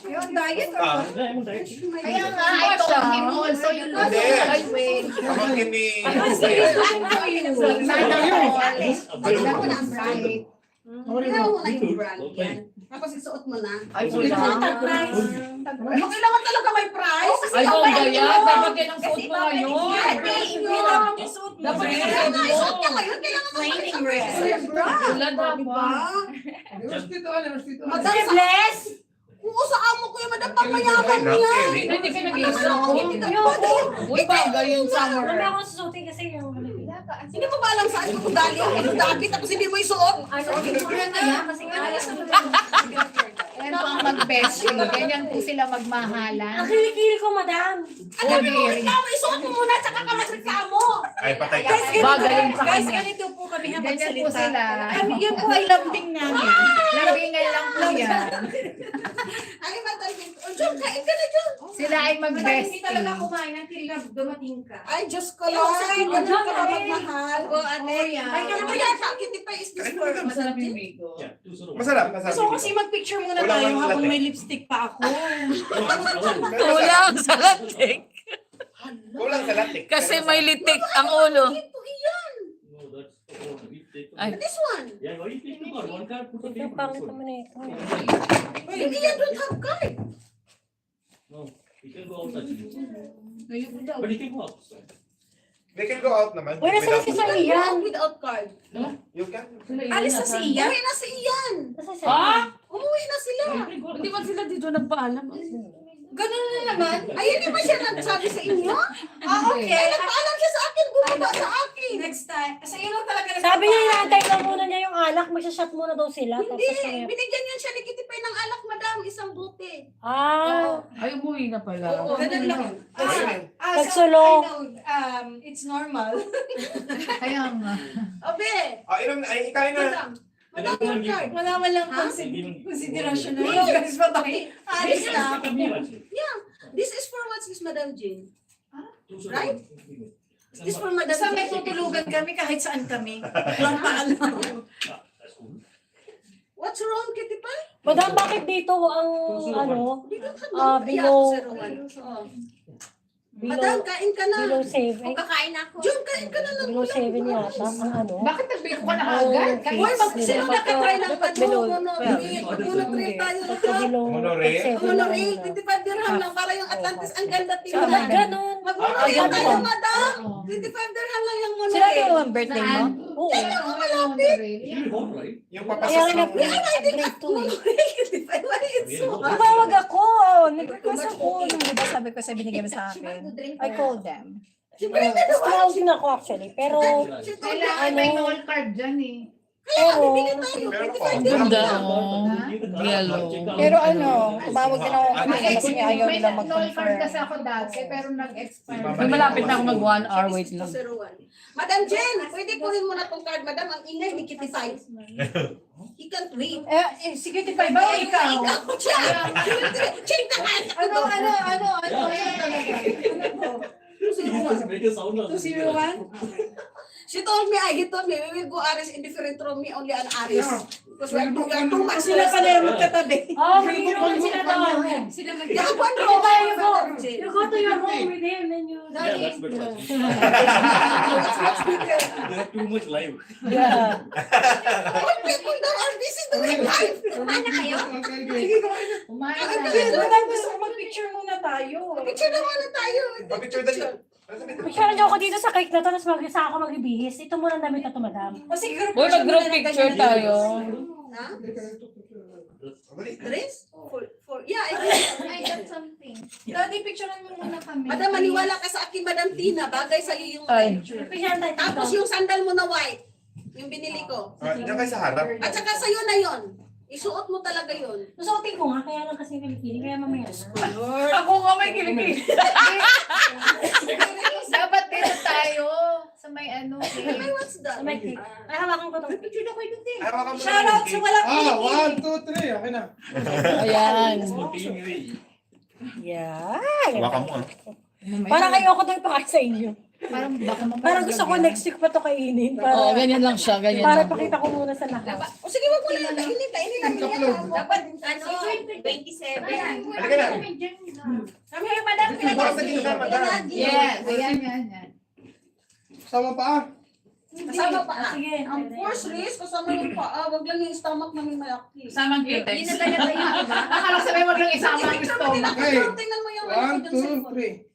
Yung diet or what? Kaya nga, I told him also you lose Hindi. your weight. Pamangkin ni... Sana all. Tignan mo na ang bright. Kailangan mo na yung brand yan. Tapos isuot mo na. Ay, wala. Yung kailangan talaga may price. Ay, bongga yan. Dapat yan ang suot mo ngayon. Dapat yan ang suot mo. Isuot niya ngayon. Kailangan mo Training wear. may brand. Wala dapat. Diba? Bless! Oo, sa amo ko yung madam pamayaman niya. Hindi ka nag-iisa ko. Uy, Ito bagay yung summer. Wala akong susutin kasi yung Hindi mo ba alam saan mo galing? Ito dati tapos hindi mo isuot. kasi Yan po ang mag-beshi. Ganyan po sila magmahalan. ang kilikili ko, madam. Ano mo, ikaw, isuot mo muna tsaka ka magreklamo mo. Ay, patay ka. Bagay yung sa Guys, kanya. ganito po kami Ganyan po magsalita. sila. Yan po ay lambing namin. Lambingan lang po yan. Ay, madam, Jun, kain ka na, Jun. Sila ay mag-beshi. kumain ng till dumating ka. Ay, Diyos ko lang. Ay, Jun, Jun, ka ba eh. magmahal? O, ate. Ay, ano ba yan? Bakit di pa is this for Masarap yung bigo. Masarap, masarap. So kasi mag-picture muna Wala tayo kang habang latte. may lipstick pa ako. Kulang sa latik. Kulang sa latik. Kasi may litik ang ulo. Ito, iyan. Ay. This one. Yung pangit naman na ito. Hindi yan don't have card. They can go out naman. Uy, nasa si Sa Iyan. Without card. You can. Alis na si Ian. Umuwi na si Ian. Nasa si Ha? Umuwi na sila. Hindi man sila dito nagpaalam. Ganun na naman. Ay, hindi ba siya nagsabi sa inyo? Okay. Ay, nagpaalam siya sa akin. Bumaba sa akin. Next time. Kasi yun lang talaga. Sabi niya, inaantay lang muna niya yung alak. Magsashot muna daw sila. Hindi. Tapos, Binigyan yan siya ni Kitty Pay ng alak, madam. Isang bote. Ay, umuwi na pala. Oo, ganun lang. Nagsulo. It's normal. Kaya nga. Obe. Inom na. Ay, ikain na. Madam. Madam, yung card. Wala man lang konsiderasyon na yun. Guys, pa tayo. Alis na. Yeah. This is for what's this, Madam Jane? Right? Is this for Madam Basta may Jane? tutulugan kami kahit saan kami. Walang paalam. What's wrong, Kitty Pay? Madam, bakit dito ang, ano, We don't have below- Madam, kain ka na. below 7? Kakain ako. Jun, kain ka na ng Below 7 yata, ang ano. Bakit nagbiko ka na agad? Hoy, sino nakatry ng Below monorail? Monorail tayo. Below Monorail? 7 Monorail, 25 dirham lang para yung Atlantis. Ang ganda Bakit tingnan. ganun? Mag-monorail tayo, Ganun. madam. 25 dirham lang yung Sila monorail. yung ang birthday mo? Oo. Kailan ko malapit? Yung Kaya papasok nga ng... nag-upgrade to eh. Monorail, 25. Why it's so hard? Tumawag ako. Nag-request ako. Nung diba sabi ko sa binigay mo sa akin. I called them. Siyempre, nga naman. Tumawag din ako actually. Pero, Kailangan may noll card dyan eh. Kaya, pero, bibili tayo. Meron 25 pa. dirham Ganda, lang. oh. Yellow. Pero ano, tumawag din ako kanina May kasi nga ayaw nila noll card mag-confirm. kasi ako dati pero nag-expire. May malapit na ako mag 1 hour, wait lang. 0201. Madam Jen, pwede kunin mo na tong card. Madam, ang ingay ni Kitty Pie. He can't wait. Sige, tipay ba o ikaw? Ikaw siya! Check the hand! Ano talaga? Ano to? 201? She told me, he told me, we will go Aris in different room, me only an Aris. Because we are too much. Sila pala yung magkatabi. may room sila doon. Yeah, one room. You go. You go to your room with him and you... Too much live. Yeah. All people now are busy doing life. Ano kayo? Kumain Ang na. galing. Madam, gusto ko mag-picture muna tayo. Picture na muna tayo. Picture dali. Picture niyo ako dito sa cake na to, tapos mag-isa ako magbibihis. Ito muna ang damit na to, madam. O sige, group Uy, mag-group picture tayo. Ha? Dali. Dress? Yeah, I got something. Daddy, picturean mo muna kami. Madam, maniwala ka sa akin, Madam Tina. Bagay sa'yo yung Ay. picture. Picture tayo Tapos dito. yung sandal mo na white. Yung binili ko. Diyan kayo sa harap. At saka sa'yo na yon. Isuot mo talaga yon. Susuotin ko nga, kaya lang kasi kilikili, kaya mamaya na. Ako nga may kilikili. Dapat dito tayo sa may ano. Ay, what's that? Sa may cake. Ay, hawakan ko itong picture. Hawakan mo na Shout out yung sa walang Ah, 1, 2, 3. Okay na. Ayan. Yan. Hawakan mo ah. Parang ayoko doon pa sa inyo. Parang baka Parang gusto ko next week pa to kainin. Oo, Para, ganyan lang siya, ganyan para lang. pakita ko muna sa lahat. O sige, wag mo na yung kainin. Kainin natin yan. Dapat, ano, 27. Halika na. Kami ay madam. Baka sa gitna, madam. Yes, ayan, yan. Sama pa ah. Kasama pa. Sige. Ang force race, kasama yung paa. Wag lang yung stomach namin malaki. Samang Hindi kitex. na talaga yun, diba? Akala sabi wag lang isama ang Picture mo stomach. nila. Okay. Tingnan mo yung 1, 2, 3.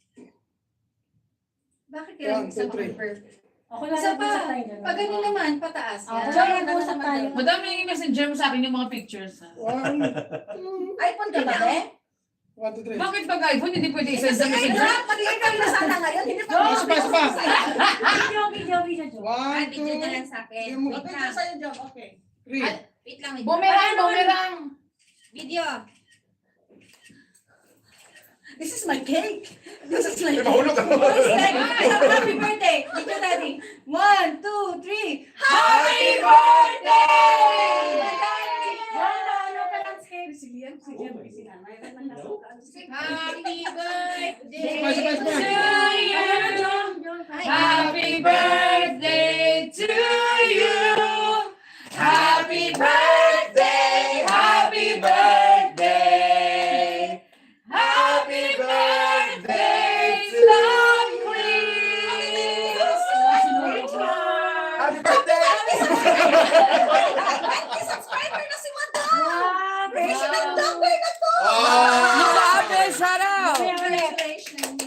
Bakit kailangan 1, 2, isang 3. perfect? Ako na Isa lang pa, tayo. ganun. pag ganun naman, pataas. Ako Yan. siya mag-usap tayo. Madami yung messenger mo sa akin yung mga pictures. Ha? iPhone ka ba, eh? 1, 2, 3. Bakit pag iPhone hindi pwede Kasi isa sa messenger? Matigay ka na sana ngayon, hindi pa Video. 1, Video na 2, lang sa akin. Yung- Wait Okay lang. ka sa'yo, Jom. Okay. 3. Wait lang. Bumerang. Video. This is my cake. This is my May cake. mahulog ako. Happy birthday. Dito, Daddy. 1, 2, 3. Happy birthday! Ano ka landscape? Sige, sige. Happy birthday. Happy birthday to you. Happy birthday. Happy birthday. Happy birthday, Love Queen. Happy birthday! May subscriber na si Madam. President number na to. Grabe, sarap. Congratulations.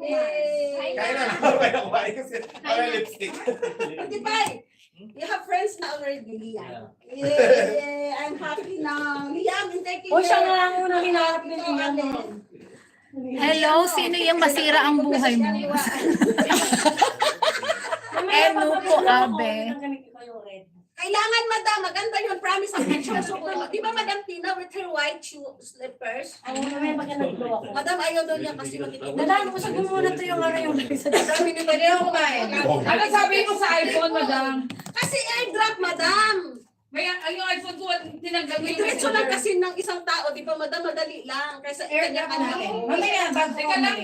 Yay. Kaya na lang. Kaya kumain kasi para lipstick. Diba? You have friends na already, Liam. Yay! I'm happy now. Liam, intay O siya nga lang unang hinahanap ni Liam. Hello, sino yung masira ang buhay mo? Ano po, Abe? Kailangan, Madam. Maganda yun. Promise ang picture. Di ba, Madam Tina with her white slippers? Ako naman pagka nag-blow ako. Madam, ayaw doon niya kasi makikita. Dadaan mo sa muna to yung ano yung sa Madam, hindi pwede ako kumain. Ano sabi mo sa iPhone, madam? Kasi airdrop, Madam. May yung iPhone ko, tinanggal ko yung Diretso lang messenger. kasi ng isang tao. Di ba, Madam, madali lang. Kaysa airdrop natin. Mamaya, teka lang.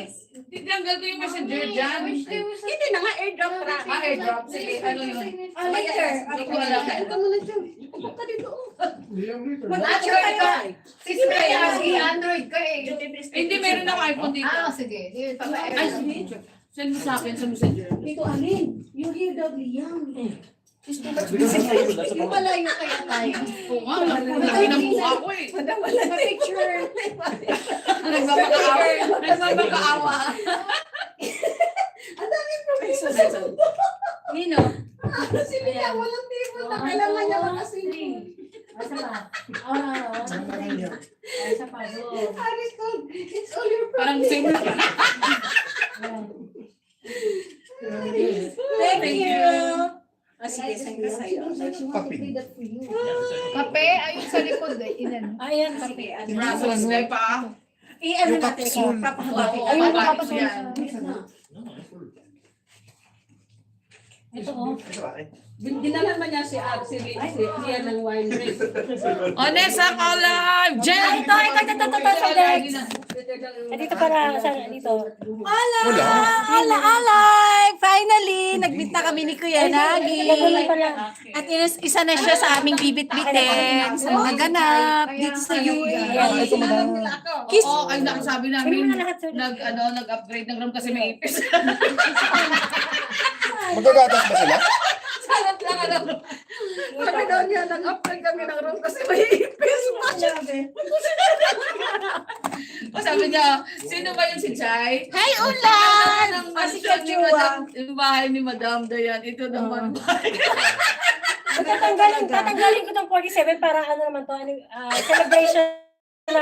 Tinanggal ko yung messenger dyan. Hindi na nga, airdrop ra. Airdrop. Sige, ano yun? Later. Hindi ko alam. Ito muna dyan. Upo ka dito. Liam later. Android ka. Sis Maya, Android ka eh. Hindi, meron akong iPhone dito. Ah, sige. Ay, send mo sa akin sa messenger. Dito, alin? Yung here daw, Liam. Because that's Yung about malayo kaya tayo. Oo nga, laki ng mukha ko eh. Madam, wala na picture. Nagbabakaawa. Ang dami professor. Nino? Si Liam, walang table na kailangan niya makasili. Asa pa? Asa pa? Harris told, it's all your Parang same lang. Thank you. Sige, send ka sa'yo. Papi. Kape, ayun sa likod eh. Ilan. Ayan, Sige, ano. Brasos, may pa. i-ano natin. Papahabakin. Oo, Ayun, papapos papapos yan. Ito oh. Dinalan man niya si Liam ng wine drink. Onesa Collab! Jen! Ito, Dex. Dito para sa dito. Ala! Alay! Finally! Nag-meet na kami ni Kuya Nagi. At isa na siya sa aming bibit-bitin sa mga ganap dito sa UAE. Kiss! Oo, ay nakasabi namin, Sabi mo na lahat, sir. nag-upgrade ng room kasi may ipis. Magagatas ba sila? Sarap lang, ano. Sabi daw niya, nag-upgrade kami ng room kasi may ipis pa siya. O sabi niya, sino ba yung si Chay? Hi, Ulan! Ang mansion ni Madam, yung bahay ni Madam Dayan. Ito naman bahay. Tatanggalin ko tong 47 para ano naman to, celebration na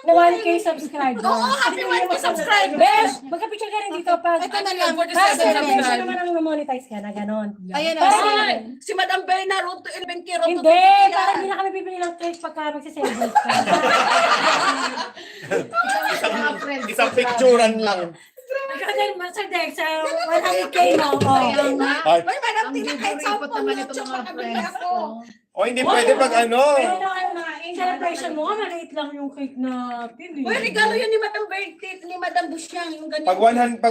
1K subscriber. Oo, happy 1K subscriber. Bes, magka-picture ka rin dito pag Ito na lang, 47 celebration subscribe. naman ang monetize ka na gano'n. Ayan Para, Si Madam Berna, road to 11K, road to hindi, 20K. para hindi na kami bibili ng cake pagka magse-celebrate ka. Isang picturean lang. Ikaw din, Master Dex, sa 100K mo. Kaya nga. Ay, Uy, Madam Ang Tina, kahit sa giguripot naman itong YouTube, mga makabili friends ako. ko. o hindi pwede pag ano. Pero ano, celebration mo, maliit lang yung cake natin. Uy, regalo yun ni Madam Bertie, ni Madam Busyang, yung ganyan. Pag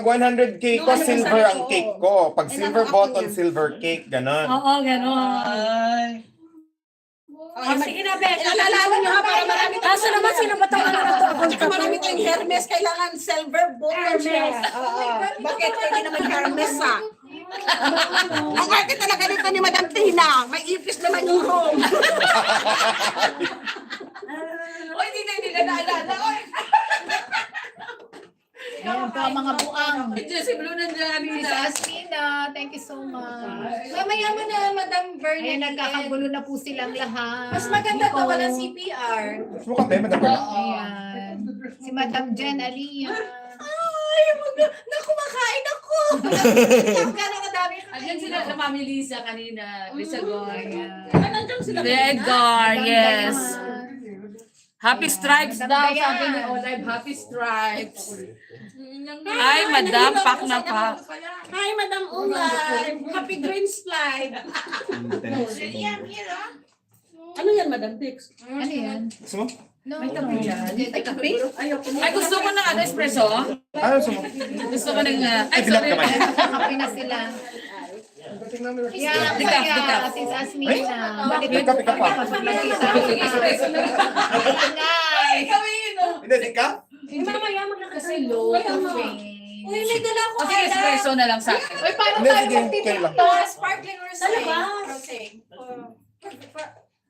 100k ko, Yung ano silver sa ang likod. cake ko. Pag Ay, silver naku, button, ako yun. silver cake, ganon. Oo, gano'n. Ay. Oh, sige na, Bes. Alalaman nyo ha, para marami tayong Kaso naman, sino ba itong ano na to? Tsaka marami tayong Hermes, kailangan silver button siya. Oo. Bakit? Hindi naman Hermes ha. Ang arte talaga nito ni Madam Tina. May ipis naman yung room. Oy, hindi na naalala. Oy! Ayan po ang mga buang. Si Blue nandiyan. Miss Aspina, thank you so much. Mamaya mo na, Madam Ayan, Bernadette. nagkakagulo na po silang lahat. Mas maganda Nico. pa walang CPR. Mas mukha tayo, madam. Ayan. Si Madam Jen Aliyah. Ay, naku, makain ako. Gano'n kadami ko. Andiyan sila na Mami Lisa kanina. Lisa Goy. Ayan. Nandiyan sila. Edgar, yes. Happy Stripes Madam daw, Dayan. sabi ni Olive. Happy Stripes. Ay, Madam, pak na pak. Hi, Madam Ulay. Happy Green Slide. Ano yan, Madam Tix? Ano yan? Gusto mo? No. May kape yan. May kape? Ay, gusto ko ng ano, espresso? Ano gusto mo? Gusto ko ng... ay, Bilak sorry. naman. Kape na sila. Pagdating namin ng Yan, Dikap, kaya dikap. Sis Asmina. Balik May kape ka pa. Espresso na lang. Ingay. Kami yun, no? Hindi, di ka? Mamaya Kasi low cafe. Uy, may dala ko. Kasi espresso na lang sa akin. Uy, paano Hindi, tayo sige, kayo lang. magtitiktok? Sparkling or Sa labas.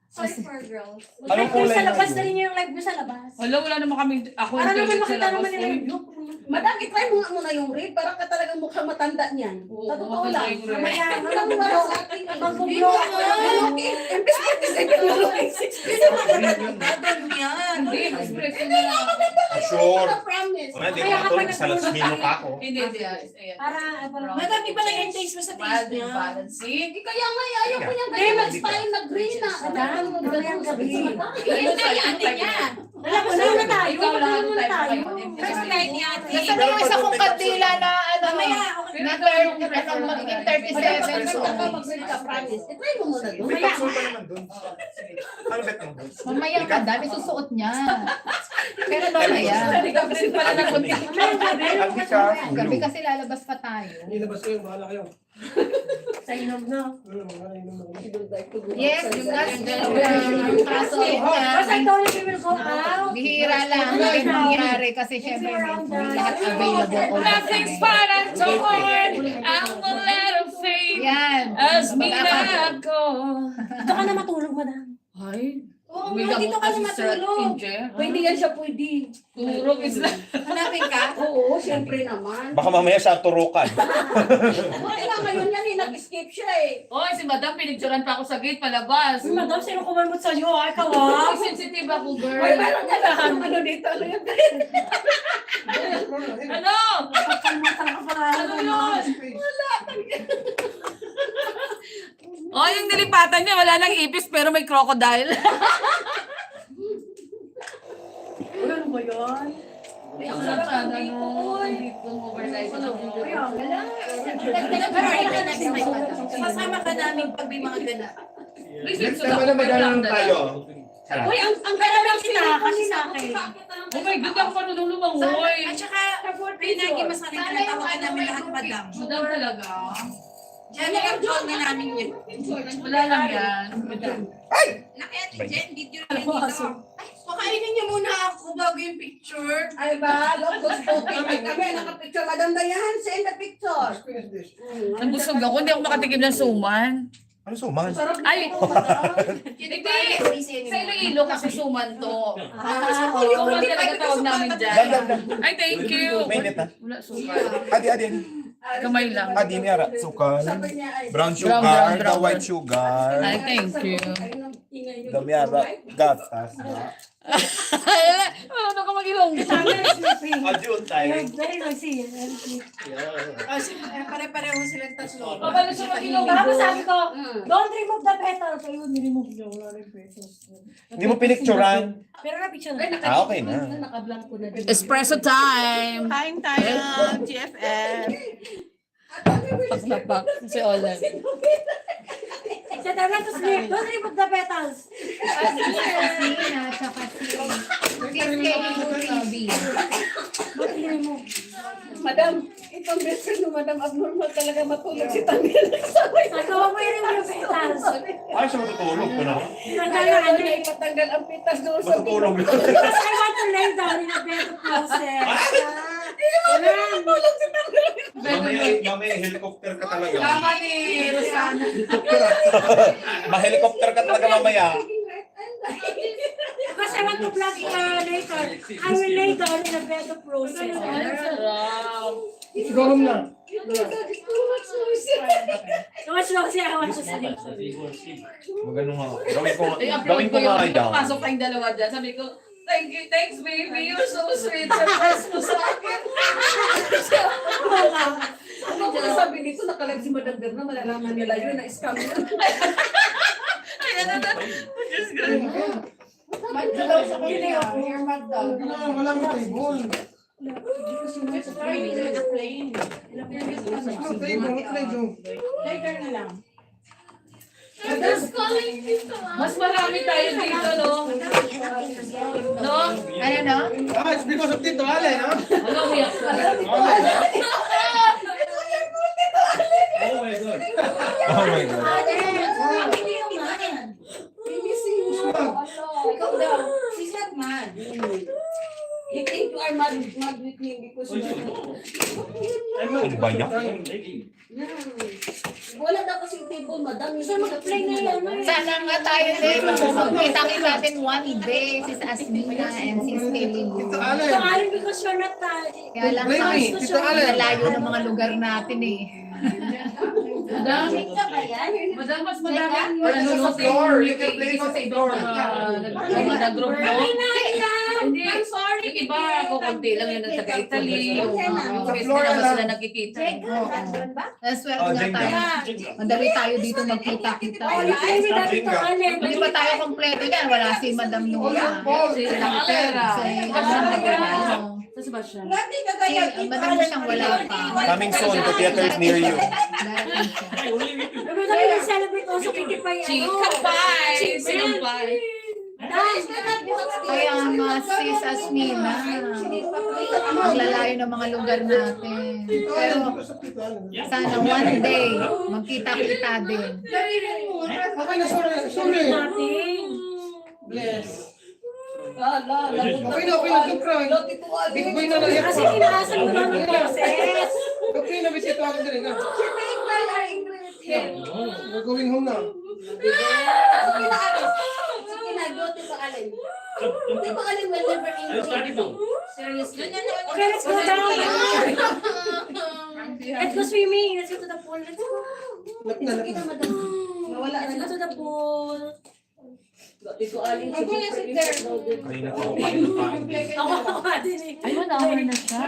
Sorry for girls. Anong kulay Sa labas na na yun? rin yung live mo sa labas. Wala naman kami ako Para naman sa makita naman labas. nila yung look. Madam, itry mo nga muna yung red. Parang ka talagang mukhang matanda niyan. Oo, Sa totoo maganda lang. yung red. Mamaya, Walang wala sa akin. mag-blow ako. Imbes 47 na lang. 60. Hindi, espresso na lang. Sure. I promise. Wala, di ko matulog sa lasmino pa ako. Hindi, ayan. Para, Madam, iba lang yung taste mo sa taste niya. Balancing. Kaya nga, ayaw ko niyang ganyan. Mag-style na green na. Madam, mamayang gabi. Yun na yan niya. Alam mo, na tayo. Ikaw lahat Muna tayo tayo. kayo. First night ni Ate. Nasaan yung isa kong kandila na ano, Mamaya, na third, magiging 37. So, Mag-green ka, promise. Itry mo muna doon. May capsule pa naman dun. Ano bet mo? mamaya ang dami susuot niya. Pero mamaya. Kasi pala na kunti. Mamayang gabi. Ang ka. Gabi kasi lalabas pa tayo. Nilabas ko yung bahala kayo. Sa inom na. Yes, yung last yung kaso Basta niya, ikaw ulit we will go out. bihira lang yung nangyari kasi syempre hindi lahat available all the Nothing's time. fun and so hard. I'm a little fame. Yan. As me na ako. Dito ka na matulog, madam. Ay, Oo may nga, dito gamot ka kasi na sa matulog. Inje. Pwede yan siya, pwede. Turok is na. Hanapin ka? Oo, siyempre naman. Baka mamaya sa turukan. Buti nga ngayon yan eh, nag-escape siya eh. Oy, si Madam, pinicturan pa ako sa gate palabas. Uy, madam, sino kumalmot sa'yo? Ay, kawa. Ay, sensitive ako, girl. Uy, meron niya lang. Ano dito? Ano yung Ano? Pagkalmutan ka pa. Ano yun? Oh, yung nilipatan niya, wala nang ipis pero may crocodile. Ano ba yun? Ang sarap sana nun. Overnight na Kasama ka namin pag may mga ganap. Next time na magano'n tayo. Uy, ang Kaya lang kita, kasi sa akin. Oh my God, ako pa nululumangoy. At saka, pinagi masanay ka na tawagan namin lahat, Madam. Madam talaga. Diyan yung call na namin yun. Wala lang yan. Nakita, Jen, video lang dito. Ay, pakainin niyo muna ako bago yung picture. Ay ba, gusto kami, nakapicture. Madam Dayan, send the picture. Nabusog ako, hindi ako makatikim ng suman. Ano suman? Ay, Hindi, sa Iloilo kasi suman to. Ah, Suman talaga tawag namin dyan. Ay, thank you. Mainit ha? Wala suman. Adi. Kamay lang. Adi niya, sukan. Sabi niya ay, Brown Brown, sugar, brown, the brown. white sugar. Ay, thank you. Damiara, gatas. Ano ka mag-ilong? Tama na sleeping. Adyo tayo. Very noisy. Pare-pareho silang tatlo. Paano siya mag-ilong? Tapos sabi ko, don't remove the petals. Ayun, ni-remove niya. Wala rin petals. Hindi mo pinicturean. Pero na-picture na. Okay na. Naka-blank ko na din. Espresso time! Kain tayo, GFF. Paklapak si Olan. Sa tama to sleep, don't remove the petals. Asmina, tsaka si Ruby. Ba't i-remove? Madam, itong best friend mo, Madam, abnormal talaga matulog si Tanya. Sabi ko, mo i-remove yung petals. Ay, siya matutulog ko na. Tanggal Kaya na ano niya ipatanggal ang pitas doon sa Matutulog. Because I want to lay down in a bed of closet. Mamaya helicopter ka talaga. Tama ni Rosana. Ma-helicopter ka talaga mamaya. Because I want to plug later. I will lay down in a bed of roses. Sarap. Go home na. Tumas lang siya ako sa sarili. Magano nga. Gawin ko nga kay Dam. Pasok kayong dalawa dyan. Sabi ko, thanks baby, you're so sweet. Surprise mo sa akin. Ano ko sabi dito, nakalag si Madam Berna, malalaman nila yun, na-scam yun. Ay, ano. Just gonna. Magdalaw sa kanya. Your mad daw. Wala mo table. Later na lang. Mas marami tayo dito, no? No? Ano no? Ah, it's because of Tito Ale, no? Ano, umiyak ka na? Oh my God. Oh my God. Ikaw daw, she's not mad. You think you are mad with me because you Ano ba yan? wala na kasing table, madam. Sir, mag-play na yan. Sana nga tayo din. Magkita natin one day. Sis Asmina and Sis Kelly. Tito Ale. Ito alam because you're not Kaya lang Blame me, sa Tito Ale. malayo ng mga lugar natin eh. Madam, madam, mas madami. Ano, floor. You can play sa floor. Nag-group mo? Hindi. I'm sorry. Yung iba, ako konti lang yung taga-Italy. Yung hindi naman sila nakikita. Naswerte nga tayo. Madali tayo dito magkita-kita. Hindi pa tayo kompleto yan. Wala si Madam Nora. Si Pera. Si ano. Sa Sebastian. Si Madam mo siyang wala pa. Coming soon to theaters near you. Darating siya. We're gonna celebrate also 55 Chicken pie! Chicken pie! Kaya nga Sis Asmina. Maglalayo ng mga lugar natin. Pero sana one day magkita-kita din. Okay na, sorry. Bless. Okay na, don't cry. Big boy na lang yan. Kasi kinakasan mo lang ng process. Okay na, bisito ako din na. We're going home now. Okay, let's go down. Let's go swimming. Let's go to the pool. Let's go. Let's go to the pool. Kanina ko kain ng kain. Ako din eh. Ayun, naman na siya.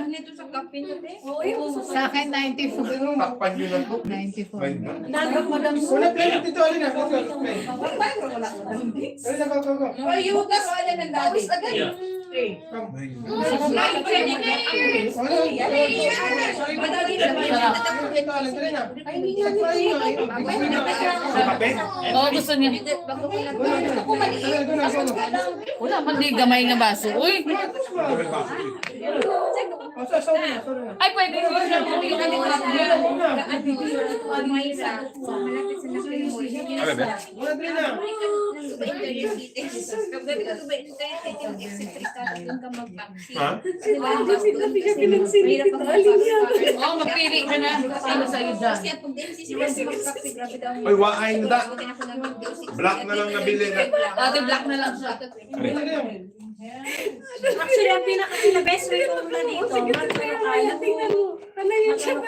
Oo, yun. Sa akin 94. Takpan nyo na to. 94. My God. Nagap madam mo. Wala play with Tito Ale na. Let's go, let's play. Ayun na, go. Come. Tito Ale, dali na. Oo, gusto niya. Wala, mali gamay nga baso. Uy! Sorry na. Ay, pwede. Ano ba? Wala, dali na. Ha? Oo, magpili ka na. Sino sa'yo dyan? Uy, waay na da. Black na lang nabili na. Ate, black na lang siya. Dali na. Actually, ang pinaka best way ko muna dito. Mag-try tayo. Tingnan mo. Ano yun siya?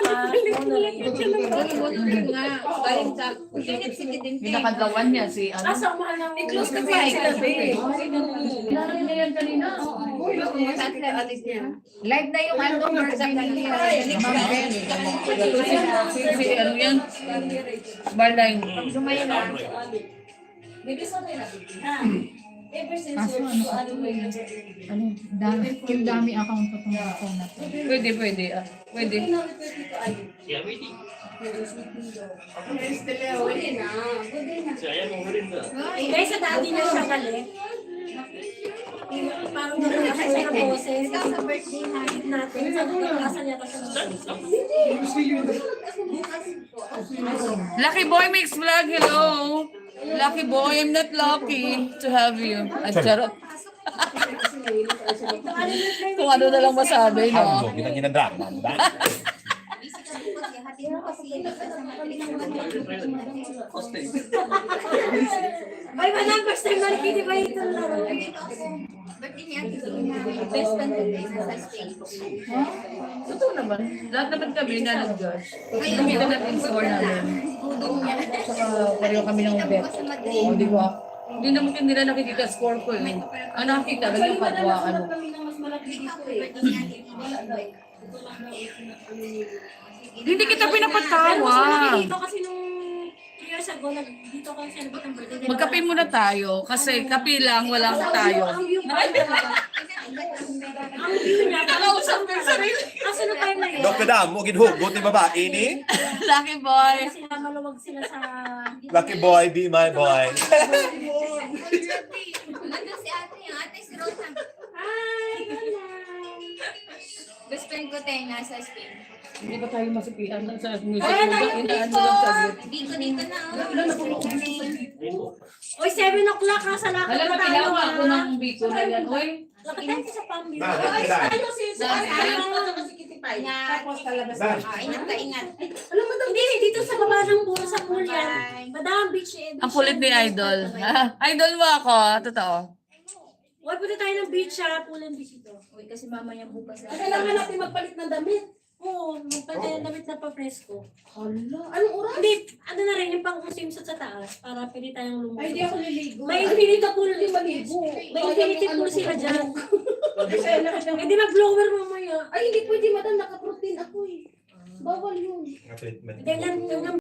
Yung nakadlawan niya, si ano? Asa mahal ng I-close ka pa sila, babe. Lari na yan kanina. Live na yung ano, birthday ni Ma'am Ben. Si ano yan? Barline. Kaso ano dami account ko itong phone na to. Pwede, pwede. Pwede. guys, sa dati na siya galit. Parang nagkakasya sa boses. Sa birthday natin. Sa nagkakasan niya siya. Lucky Boy Mix Vlog, hello. Lucky Boy, I'm not lucky to have you. Ay, charot. Kung ano na lang masabi, no? Kita niya na drama. Hati mo kasi sa matrix. Ay, madam, first time nakikita ba ito laro? Nandito ako. Birthday niya, best friend ko din nasa Spain. Totoo naman. Lahat naman kami na nag-judge. Nakita natin score namin. Udong niya. Saka pareho kami ng bet. Sa Madrid. O, di ba? Hindi naman nila nakikita score ko eh. Ang nakita, lang yung patwa, ano. Birthday niya, Hindi kita pinapatawa. Dito kasi nung 3 years ago, dito kasi celebrate ang birthday. Magkape muna tayo kasi kape lang, walang tayo. Ang view niya, Nakausap ko yung sarili. kasi nung time na yun, Dr. Dam, mo ginhug, buti babae ni? Lucky boy. kasi maluwag sila sa... Lucky boy, be my boy. Nandun si ate, yung ate si Rosa. Hi! Best friend ko tayo nasa Spain. Hindi ba tayo masipian sa music? Ay, Inaano dito! lang saglit. Dito na. Uy, 7 o'clock ha, sa lakad Alam mo, na tayo pinawa ako ha. ng biko na yan. Uy, Lakad tayo sa pamilya. Tapos talabas na. Ingat. Alam mo, hindi, dito sa baba ng puro sa pool yan. Madam Beach eh. ang kulit ni Idol. Idol mo ako, totoo. Huwag punta tayo ng beach ha, pool and beach ito. Uy, kasi mama niya bukas na. Kailangan natin magpalit ng damit. Oo, magpalit tayo ng damit na pa-fresco. Hala, anong oras? Hindi, ano na rin, yung pang-swimsuit sa taas para pwede tayong lumusot. Ay, di ako niligo. May infinity pool. maligo. May infinity pool sila dyan. Kasi nakasya. Hindi mag-blower mamaya. Ay, hindi pwede, madam. Naka-protein ako eh. Bawal yun. Ganyan,